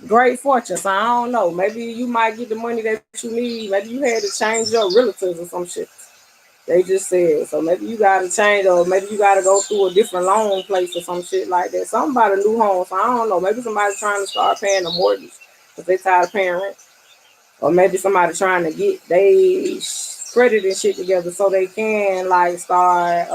great fortune. So I don't know. Maybe you might get the money that you need. Maybe you had to change your relatives or some shit. They just said. So maybe you gotta change or maybe you gotta go through a different loan place or some shit like that. Something about a new home. So I don't know. Maybe somebody's trying to start paying the mortgage because they tired of paying rent. Or maybe somebody trying to get they credit and shit together so they can like start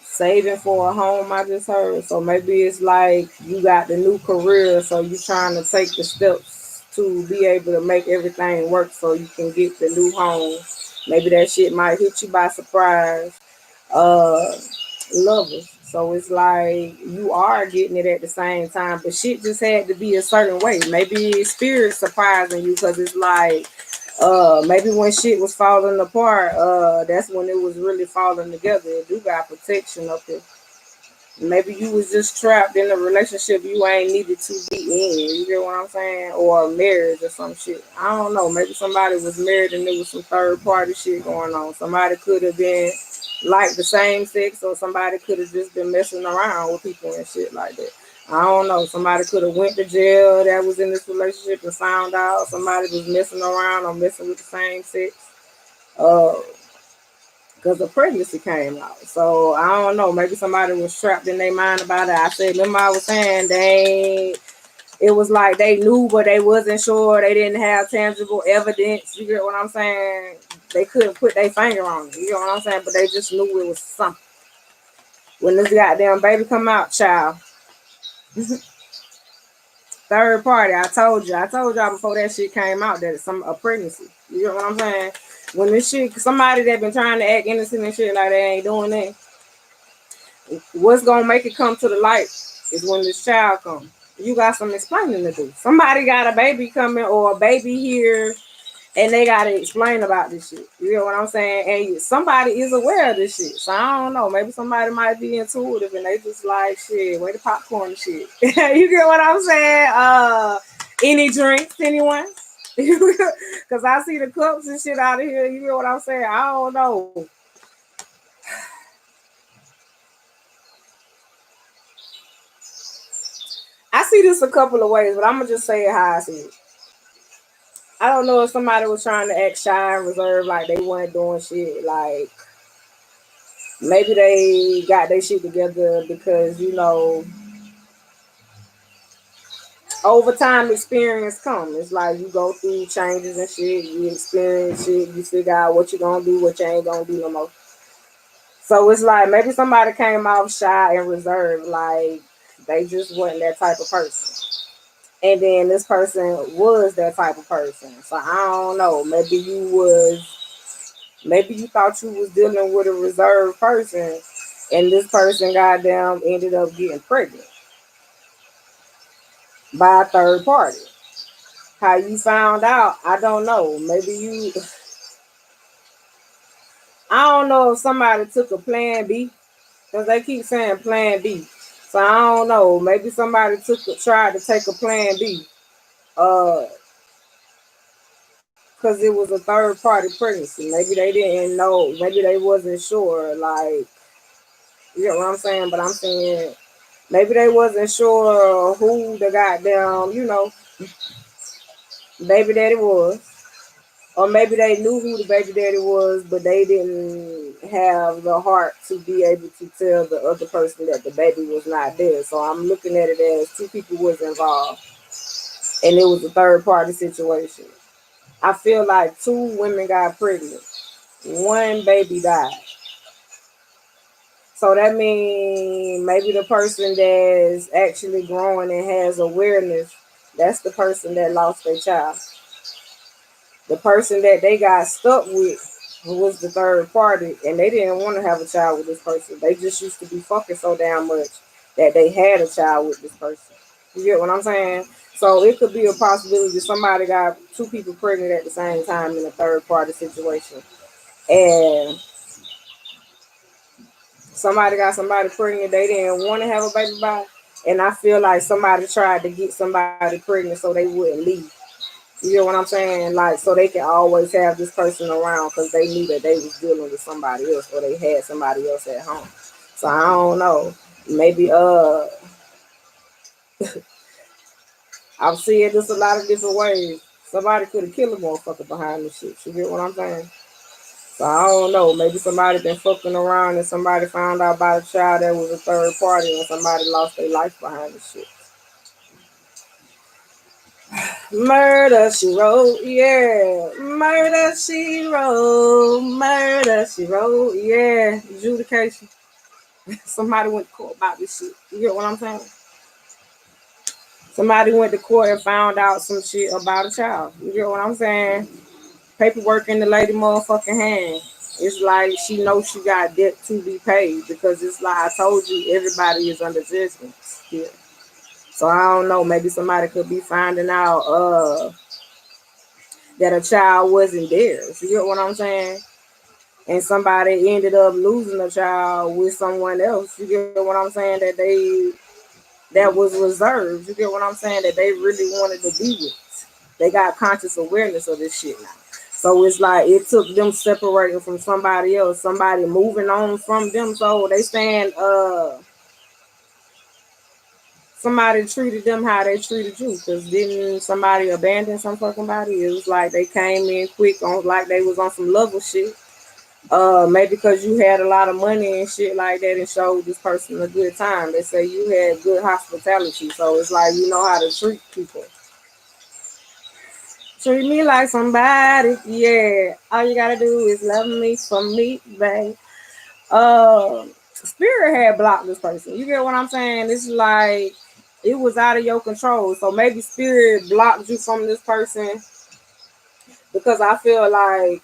saving for a home. I just heard. So maybe it's like you got the new career, so you trying to take the steps to be able to make everything work so you can get the new home. Maybe that shit might hit you by surprise. Uh Lovers. So it's like you are getting it at the same time, but shit just had to be a certain way. Maybe spirit surprising you because it's like maybe when shit was falling apart, that's when it was really falling together. If you got protection up there. Maybe you was just trapped in a relationship you ain't needed to be in. You get what I'm saying? Or a marriage or some shit. I don't know. Maybe somebody was married and there was some third party shit going on. Somebody could have been like the same sex, or somebody could have just been messing around with people and shit like that. I don't know. Somebody could have went to jail that was in this relationship and found out somebody was messing around or messing with the same sex. Uh, because the pregnancy came out. So I don't know. Maybe somebody was trapped in their mind about it. I said, remember I was saying it was like they knew, but they wasn't sure. They didn't have tangible evidence. You get what I'm saying? They couldn't put their finger on it. You get what I'm saying? But they just knew it was something. When this goddamn baby come out, child, third party. I told y'all before that shit came out that it's a pregnancy. You know what I'm saying? When this shit, somebody that been trying to act innocent and shit like they ain't doing that. What's gonna make it come to the light is when this child comes. You got some explaining to do. Somebody got a baby coming or a baby here, and they gotta explain about this shit. You know what I'm saying? And somebody is aware of this shit. So I don't know. Maybe somebody might be intuitive and they just like shit. Where the popcorn and shit. You get what I'm saying? Any drinks, anyone? Because I see the cups and shit out of here. You know what I'm saying? I don't know. I see this a couple of ways, but I'm gonna just say it how I see it. I don't know if somebody was trying to act shy and reserved, like they weren't doing shit. Like maybe they got their shit together because over time experience come. It's like you go through changes and shit. You experience shit. You figure out what you gonna do, what you ain't gonna do no more. So it's like maybe somebody came off shy and reserved, like they just wasn't that type of person. And then this person was that type of person. So I don't know. Maybe you thought you was dealing with a reserved person, and this person goddamn ended up getting pregnant by a third party. How you found out, I don't know. I don't know if somebody took a plan B, because they keep saying plan B. So I don't know. Maybe somebody tried to take a plan B. Uh, because it was a third party pregnancy. Maybe they didn't know. Maybe they wasn't sure. Like, you know what I'm saying? But I'm saying maybe they wasn't sure who the goddamn, baby daddy was. Or maybe they knew who the baby daddy was, but they didn't have the heart to be able to tell the other person that the baby was not there. So I'm looking at it as two people was involved, and it was a third party situation. I feel like two women got pregnant, one baby died. So that means maybe the person that's actually growing and has awareness, that's the person that lost their child. The person that they got stuck with who was the third party, and they didn't want to have a child with this person. They just used to be fucking so damn much that they had a child with this person. You get what I'm saying? So it could be a possibility somebody got two people pregnant at the same time in a third party situation. And somebody got somebody pregnant they didn't want to have a baby by. And I feel like somebody tried to get somebody pregnant so they wouldn't leave. You know what I'm saying? Like, so they can always have this person around because they knew that they was dealing with somebody else or they had somebody else at home. So I don't know. Maybe I'm seeing this a lot of different ways. Somebody could have killed a motherfucker behind this shit. You get what I'm saying? So I don't know. Maybe somebody been fucking around and somebody found out about a child that was a third party and somebody lost their life behind this shit. Murder she wrote, yeah. Murder she wrote, murder she wrote, yeah. Adjudication. Somebody went to court about this shit. You get what I'm saying? Somebody went to court and found out some shit about a child. You get what I'm saying? Paperwork in the lady motherfucking hand. It's like she knows she got debt to be paid because it's like I told you, everybody is under judgment here. So I don't know. Maybe somebody could be finding out that a child wasn't theirs. You get what I'm saying? And somebody ended up losing a child with someone else. You get what I'm saying? That was reserved. You get what I'm saying? That they really wanted to be with. They got conscious awareness of this shit now. So it's like it took them separating from somebody else, somebody moving on from them. So they saying somebody treated them how they treated you. Cause didn't somebody abandon some fucking body? It was like they came in quick on like they was on some level shit. Maybe because you had a lot of money and shit like that and showed this person a good time. They say you had good hospitality, so it's like you know how to treat people. Treat me like somebody, yeah. All you gotta do is love me for me, babe. Spirit had blocked this person. You get what I'm saying? It's like it was out of your control. So maybe spirit blocked you from this person because I feel like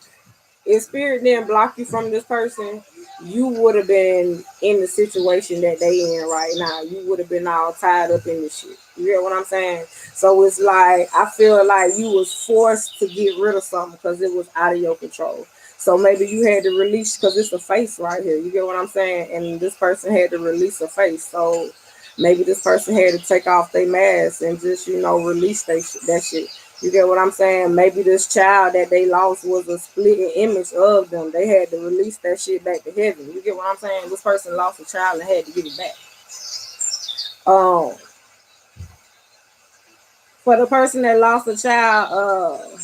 if spirit didn't block you from this person, you would have been in the situation that they in right now. You would have been all tied up in this shit. You get what I'm saying? So it's like I feel like you was forced to get rid of something because it was out of your control. So maybe you had to release because it's a face right here. You get what I'm saying? And this person had to release a face. So maybe this person had to take off their mask and just release that shit. You get what I'm saying? Maybe this child that they lost was a splitting image of them. They had to release that shit back to heaven. You get what I'm saying? This person lost a child and had to get it back. Um, for the person that lost a child,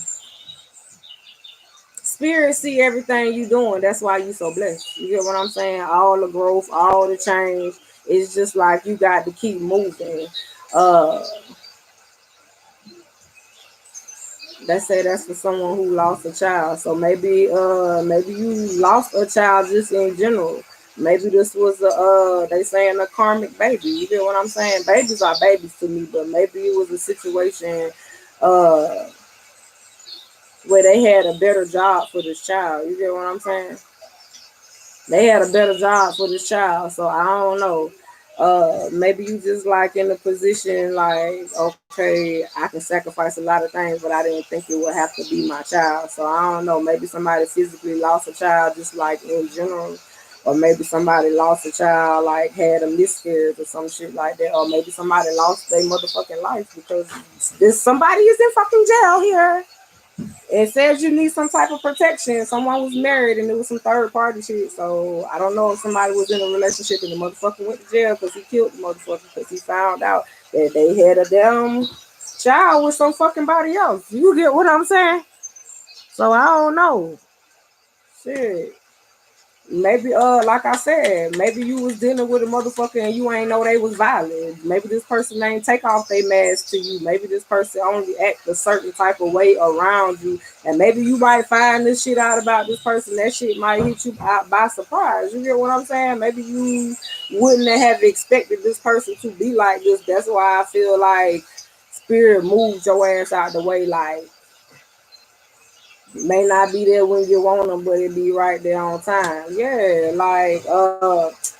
spirit see everything you doing. That's why you so blessed. You get what I'm saying? All the growth, all the change. It's just like you got to keep moving. Uh, They say that's for someone who lost a child. So maybe you lost a child just in general. Maybe this was a they saying a karmic baby. You get what I'm saying? Babies are babies to me, but maybe it was a situation uh where they had a better job for this child. You get what I'm saying? They had a better job for this child. So I don't know. Maybe you just like in a position like, okay, I can sacrifice a lot of things, but I didn't think it would have to be my child. So I don't know. Maybe somebody physically lost a child, just like in general, or maybe somebody lost a child, like had a miscarriage or some shit like that, or maybe somebody lost their motherfucking life because this somebody is in fucking jail here. It says you need some type of protection. Someone was married and it was some third party shit. So I don't know if somebody was in a relationship and the motherfucker went to jail because he killed the motherfucker because he found out that they had a damn child with some fucking body else. You get what I'm saying? So I don't know. Shit. Maybe like I said, maybe you was dealing with a motherfucker and you ain't know they was violent. Maybe this person ain't take off their mask to you. Maybe this person only act a certain type of way around you. And maybe you might find this shit out about this person. That shit might hit you out by surprise. You get what I'm saying? Maybe you wouldn't have expected this person to be like this. That's why I feel like spirit moves your ass out the way. Like may not be there when you want them, but it be right there on time. Yeah, like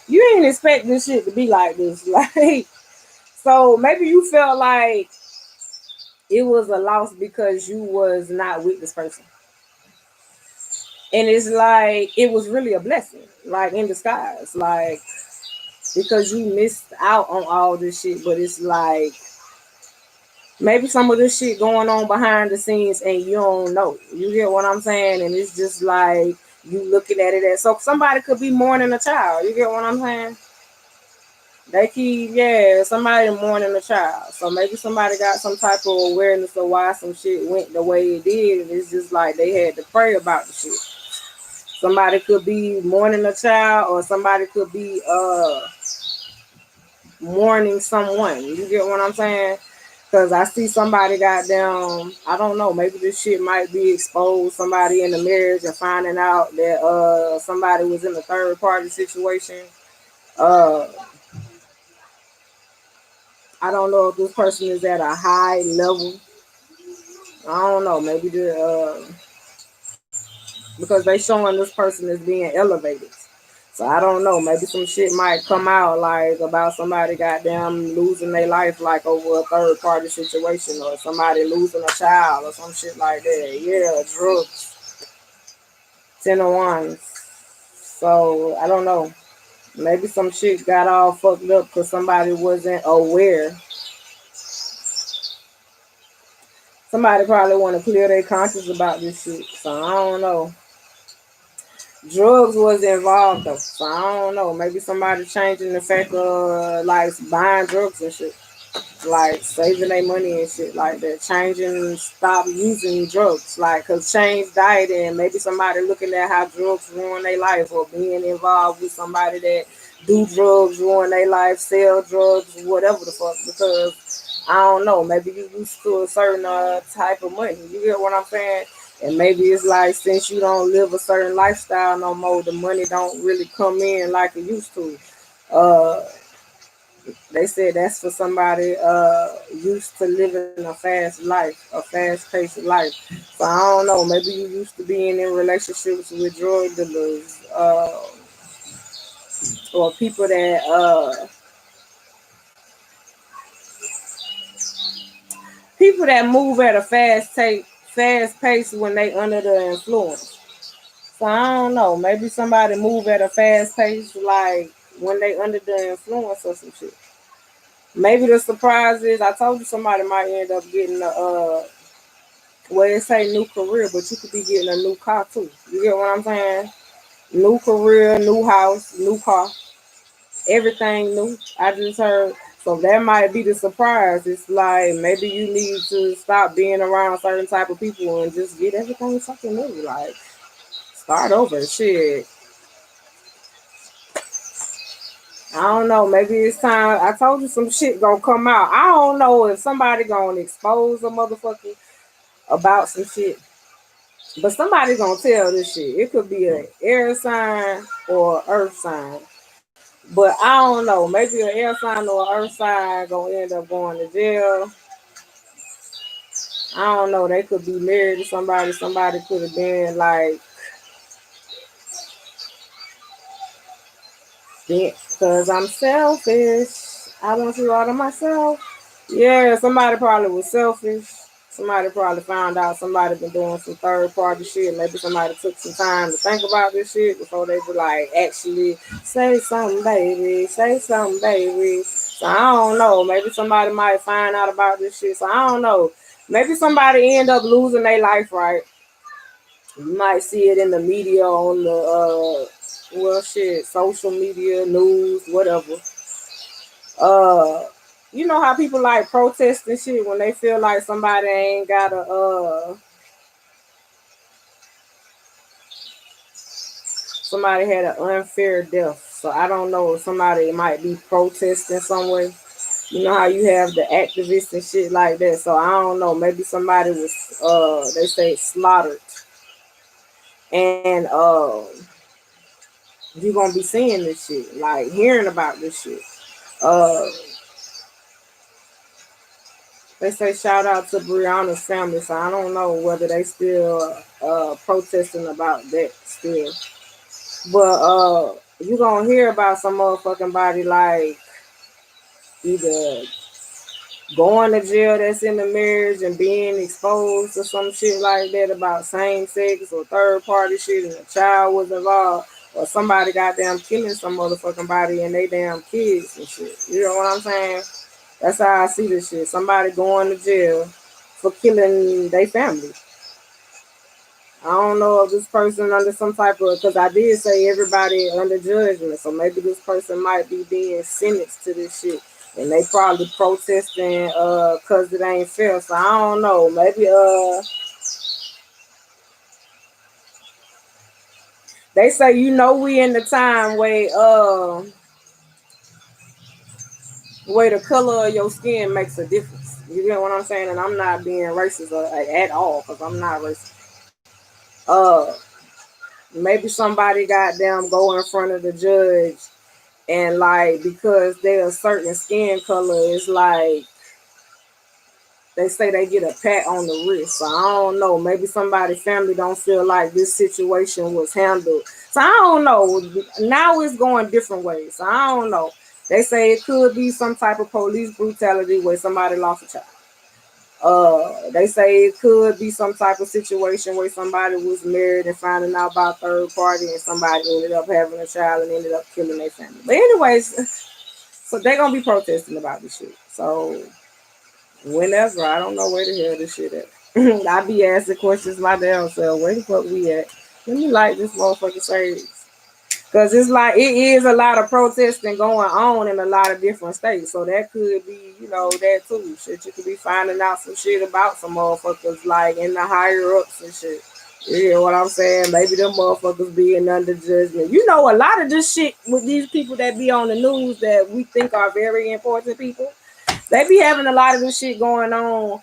you ain't expecting this shit to be like this. Like, so maybe you felt like it was a loss because you was not with this person, and it's like it was really a blessing, like in disguise, like because you missed out on all this shit. But it's like maybe some of this shit going on behind the scenes and you don't know. You get what I'm saying? And it's just like you looking at it as so somebody could be mourning a child. You get what I'm saying? They keep somebody mourning a child. So maybe somebody got some type of awareness of why some shit went the way it did. And it's just like they had to pray about the shit. Somebody could be mourning a child or somebody could be mourning someone. You get what I'm saying? Because I see somebody got down, I don't know, maybe this shit might be exposed, somebody in the marriage and finding out that somebody was in a third party situation. Uh I don't know if this person is at a high level. I don't know, maybe the because they showing this person as being elevated. So I don't know. Maybe some shit might come out like about somebody goddamn losing their life like over a third party situation or somebody losing a child or some shit like that. Yeah, drugs, 10 of Wands. So I don't know. Maybe some shit got all fucked up because somebody wasn't aware. Somebody probably want to clear their conscience about this shit. So I don't know. Drugs was involved though. So I don't know. Maybe somebody changing the fact of like buying drugs and shit. Like saving their money and shit like that. Changing, stop using drugs. Like, cause change diet and maybe somebody looking at how drugs ruin their life or being involved with somebody that do drugs, ruin their life, sell drugs, whatever the fuck. Because I don't know, maybe you used to a certain type of money. You get what I'm saying? And maybe it's like since you don't live a certain lifestyle no more, the money don't really come in like it used to. Uh, they said that's for somebody used to living a fast life, a fast paced life. So I don't know. Maybe you used to being in relationships with drug dealers or people that move at a fast pace when they under the influence. So I don't know. Maybe somebody move at a fast pace like when they under the influence or some shit. Maybe the surprise is I told you somebody might end up getting a well, it say new career, but you could be getting a new car too. You get what I'm saying? New career, new house, new car, everything new. I just heard. So that might be the surprise. It's like maybe you need to stop being around certain type of people and just get everything fucking new. Like start over. Shit. I don't know. Maybe it's time. I told you some shit gonna come out. I don't know if somebody gonna expose a motherfucker about some shit. But somebody's gonna tell this shit. It could be an air sign or earth sign. But I don't know. Maybe an air sign or an earth sign gonna end up going to jail. I don't know. They could be married to somebody. Somebody could have been like, because I'm selfish. I want you all to myself. Yeah, somebody probably was selfish. Somebody probably found out somebody been doing some third party shit. Maybe somebody took some time to think about this shit before they were like, actually, say something, baby. Say something, baby. So I don't know. Maybe somebody might find out about this shit. So I don't know. Maybe somebody end up losing their life, right? You might see it in the media on the, well, shit, social media, news, whatever. uh you know how people like protest and shit when they feel like somebody ain't got a somebody had an unfair death. So I don't know if somebody might be protesting some way. You know how you have the activists and shit like that. So I don't know. Maybe somebody was they say slaughtered. And you're gonna be seeing this shit, like hearing about this shit. Uh they say shout out to Brianna's family, so I don't know whether they still protesting about that still. But you gonna hear about some motherfucking body like either going to jail that's in the marriage and being exposed to some shit like that about same sex or third party shit and a child was involved. Or somebody goddamn killing some motherfucking body and they damn kids and shit. You know what I'm saying? That's how I see this shit. Somebody going to jail for killing their family. I don't know if this person under some type of, because I did say everybody under judgment, so maybe this person might be being sentenced to this shit, and they probably protesting cause it ain't fair. So I don't know. Maybe they say we in the time where the color of your skin makes a difference. You get what I'm saying? And I'm not being racist at all because I'm not racist. Uh, Maybe somebody got them go in front of the judge and like because they're a certain skin color, it's like they say they get a pat on the wrist. So I don't know. Maybe somebody's family don't feel like this situation was handled. So I don't know. Now it's going different ways. So I don't know. They say it could be some type of police brutality where somebody lost a child. They say it could be some type of situation where somebody was married and finding out about third party and somebody ended up having a child and ended up killing their family. But anyways, so they're gonna be protesting about this shit. So whenever, I don't know where the hell this shit at. I be asking questions my damn self. Where the fuck we at? Let me like this motherfucking series. Cause it's like it is a lot of protesting going on in a lot of different states. So that could be, that too. Shit, you could be finding out some shit about some motherfuckers like in the higher ups and shit. You hear what I'm saying? Maybe them motherfuckers being under judgment. A lot of this shit with these people that be on the news that we think are very important people, they be having a lot of this shit going on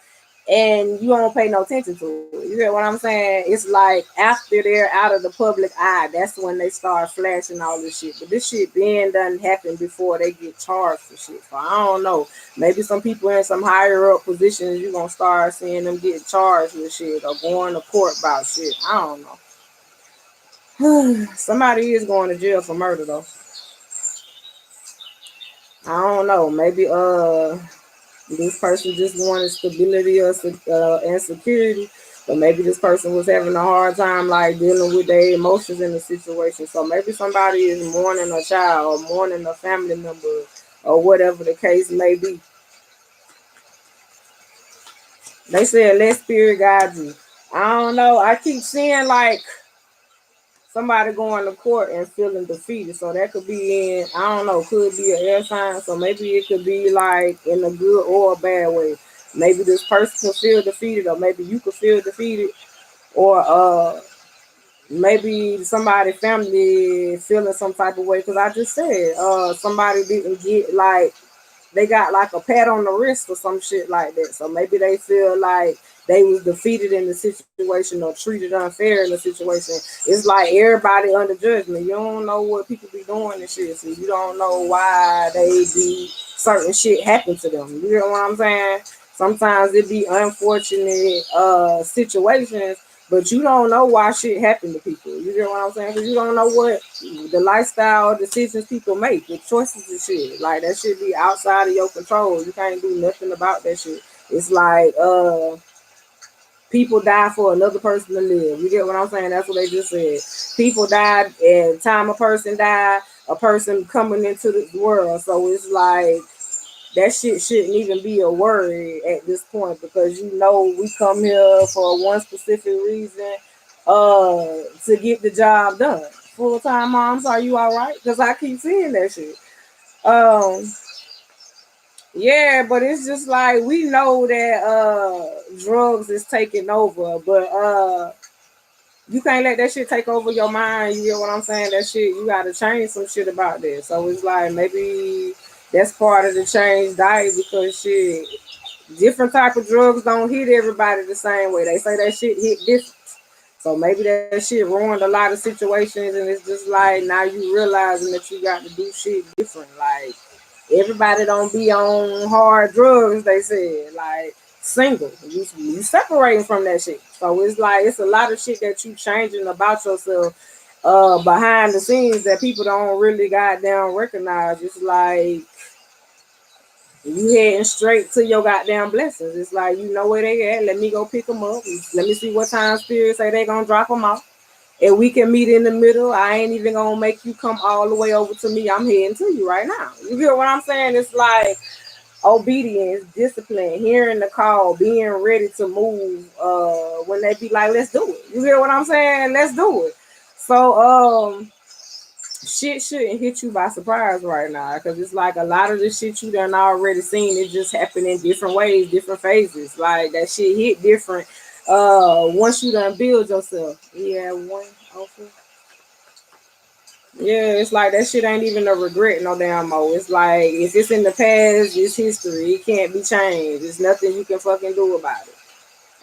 and you don't pay no attention to it. You hear what I'm saying? It's like after they're out of the public eye, that's when they start flashing all this shit. But this shit being done happen before they get charged for shit. So I don't know. Maybe some people in some higher up positions, you're gonna start seeing them get charged with shit or going to court about shit. I don't know. Somebody is going to jail for murder though. I don't know. Maybe this person just wanted stability and security, but maybe this person was having a hard time like dealing with their emotions in the situation. So maybe somebody is mourning a child or mourning a family member or whatever the case may be. They said let spirit guide you. I don't know. I keep seeing like somebody going to court and feeling defeated. So that could be in, I don't know, could be an air sign. So maybe it could be like in a good or a bad way. Maybe this person could feel defeated, or maybe you could feel defeated, or maybe somebody family feeling some type of way. Because I just said somebody didn't get like they got like a pat on the wrist or some shit like that. So maybe they feel like they was defeated in the situation or treated unfair in the situation. It's like everybody under judgment. You don't know what people be doing and shit. So you don't know why they be certain shit happen to them. You know what I'm saying? Sometimes it be unfortunate situations, but you don't know why shit happened to people. You get what I'm saying? Because you don't know what the lifestyle decisions people make, the choices and shit. Like that shit be outside of your control. You can't do nothing about that shit. It's like people die for another person to live. You get what I'm saying? That's what they just said. People died, and time a person died, a person coming into the world. So it's like that shit shouldn't even be a worry at this point because we come here for one specific reason, to get the job done. Full time moms, are you all right? Because I keep seeing that shit. Um, yeah, but it's just like we know that drugs is taking over, but you can't let that shit take over your mind. You get what I'm saying? That shit, you gotta change some shit about that. So it's like maybe that's part of the change diet because shit, different type of drugs don't hit everybody the same way. They say that shit hit different. So maybe that shit ruined a lot of situations, and it's just like now you realizing that you got to do shit different. Like everybody don't be on hard drugs. They said like single. You separating from that shit. So it's like it's a lot of shit that you changing about yourself behind the scenes that people don't really goddamn recognize. It's like you heading straight to your goddamn blessings. It's like you know where they at. Let me go pick them up. Let me see what time spirit say they gonna drop them off, and we can meet in the middle. I ain't even gonna make you come all the way over to me. I'm heading to you right now. You get what I'm saying? It's like obedience, discipline, hearing the call, being ready to move when they be like, let's do it. You hear what I'm saying? Let's do it. So shit shouldn't hit you by surprise right now because it's like a lot of the shit you done already seen. It just happened in different ways, different phases. Like that shit hit different once you done build yourself. Yeah, one also. Yeah, it's like that shit ain't even a regret no damn more. It's like if it's in the past, it's history. It can't be changed. There's nothing you can fucking do about it.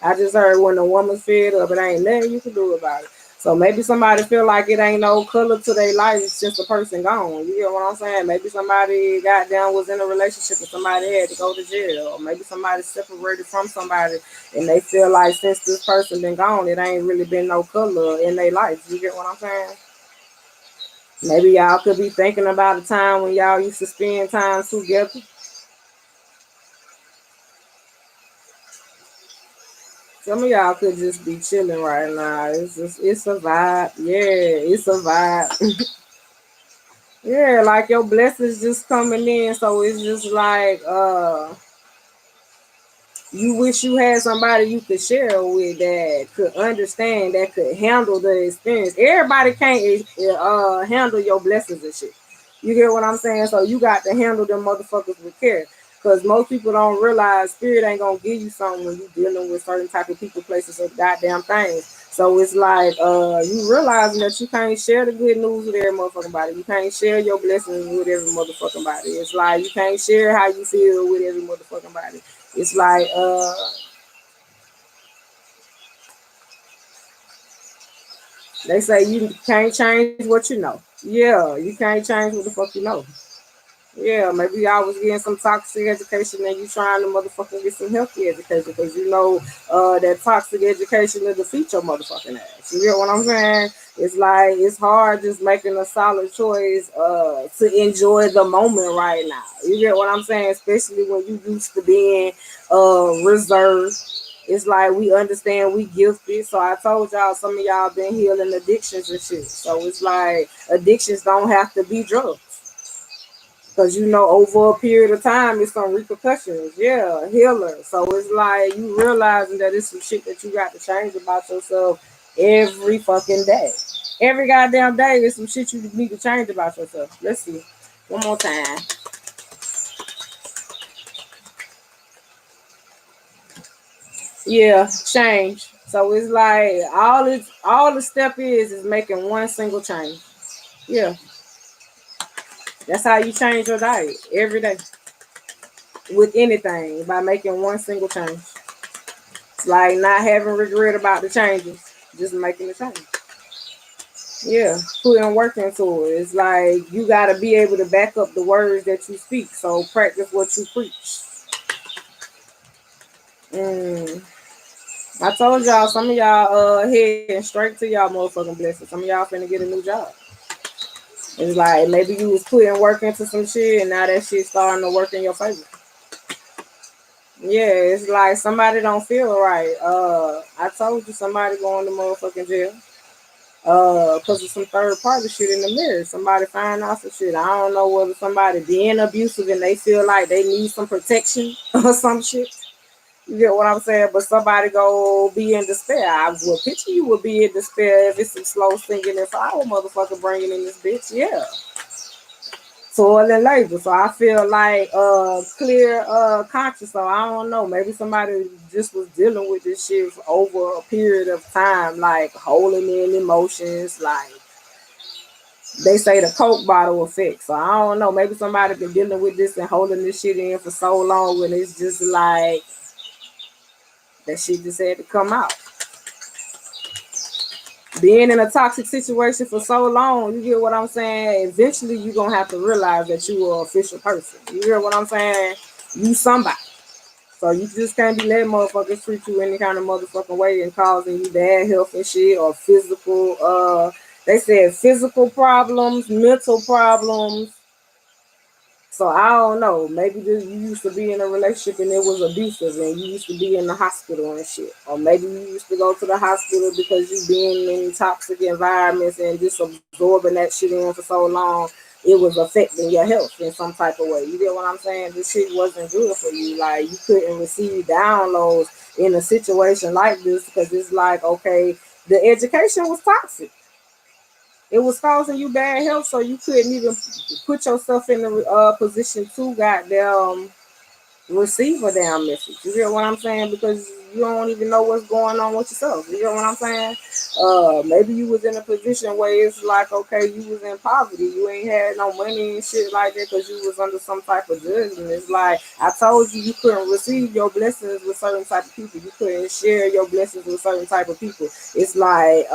I just heard when a woman's fed up, it ain't nothing you can do about it. So maybe somebody feel like it ain't no color to their life since the person gone. You get what I'm saying? Maybe somebody got down was in a relationship and somebody had to go to jail. Or maybe somebody separated from somebody and they feel like since this person been gone, it ain't really been no color in their life. You get what I'm saying? Maybe y'all could be thinking about a time when y'all used to spend time together. Some of y'all could just be chilling right now. It's a vibe. Yeah, it's a vibe. Yeah, like your blessings just coming in. So it's just like you wish you had somebody you could share with that could understand, that could handle the experience. Everybody can't handle your blessings and shit. You get what I'm saying? So you got to handle them motherfuckers with care. Because most people don't realize spirit ain't gonna give you something when you dealing with certain type of people, places, or goddamn things. So it's like you realizing that you can't share the good news with every motherfucking body. You can't share your blessings with every motherfucking body. It's like you can't share how you feel with every motherfucking body. It's like they say you can't change what you know. Yeah, you can't change what the fuck you know. Yeah, maybe I was getting some toxic education and you trying to motherfucking get some healthy education because you know that toxic education will defeat your motherfucking ass. You get what I'm saying? It's like it's hard just making a solid choice to enjoy the moment right now. You get what I'm saying? Especially when you used to being reserved. It's like we understand we gifted. So I told y'all some of y'all been healing addictions and shit. So it's like addictions don't have to be drugs. Cause you know, over a period of time, it's some repercussions. Yeah, healer. So it's like you realizing that it's some shit that you got to change about yourself every fucking day. Every goddamn day, is some shit you need to change about yourself. Let's see, one more time. Yeah, change. So it's like all the step is making one single change. Yeah, that's how you change your diet every day with anything by making one single change. It's like not having regret about the changes, just making the change. Yeah, putting work into it. It's like you got to be able to back up the words that you speak. So practice what you preach. Mm. I told y'all, some of y'all heading straight to y'all motherfucking blessings. Some of y'all finna get a new job. It's like maybe you was putting work into some shit and now that shit starting to work in your favor. Yeah, it's like somebody don't feel right. I told you somebody going to motherfucking jail. Because of some third party shit in the mirror. Somebody find out some shit. I don't know whether somebody being abusive and they feel like they need some protection or some shit. You get what I'm saying? But somebody go be in despair. I would picture you would be in despair if it's some slow singing if I were motherfucker bringing in this bitch. Yeah. Toil and labor. So I feel like clear conscious. So I don't know. Maybe somebody just was dealing with this shit over a period of time, like holding in emotions, like they say the Coke bottle effect. So I don't know. Maybe somebody been dealing with this and holding this shit in for so long when it's just like that shit just had to come out. Being in a toxic situation for so long, you get what I'm saying? Eventually you're gonna have to realize that you are an official person. You hear what I'm saying? You somebody. So you just can't be letting motherfuckers treat you any kind of motherfucking way and causing you bad health and shit or physical they said physical problems, mental problems. So I don't know. Maybe you used to be in a relationship and it was abusive, and you used to be in the hospital and shit. Or maybe you used to go to the hospital because you been in toxic environments and just absorbing that shit in for so long, it was affecting your health in some type of way. You get what I'm saying? This shit wasn't good for you. Like you couldn't receive downloads in a situation like this because it's like, okay, the education was toxic. It was causing you bad health, so you couldn't even put yourself in the position to goddamn receive a damn message. You get what I'm saying? Because you don't even know what's going on with yourself. You get what I'm saying? Maybe you was in a position where it's like, okay, you was in poverty. You ain't had no money and shit like that because you was under some type of judgment. It's like I told you, you couldn't receive your blessings with certain type of people. You couldn't share your blessings with certain type of people. It's like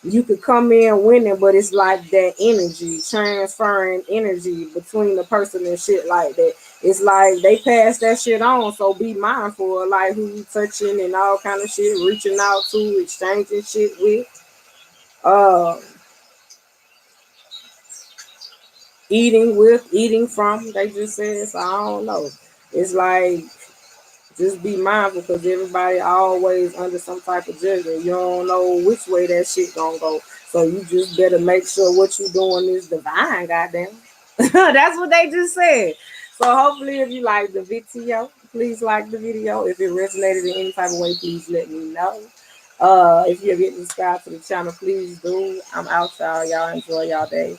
you could come in winning, but it's like that energy, transferring energy between the person and shit like that. It's like they pass that shit on, so be mindful of like who you touching and all kind of shit, reaching out to, exchanging shit with, uh, eating with, eating from. They just said, so I don't know. It's like just be mindful because everybody always under some type of judgment. You don't know which way that shit gonna go. So you just better make sure what you doing is divine, goddamn. That's what they just said. So hopefully if you like the video, please like the video. If it resonated in any type of way, please let me know. If you have yet to subscribe to the channel, please do. I'm out, y'all. Y'all enjoy y'all day.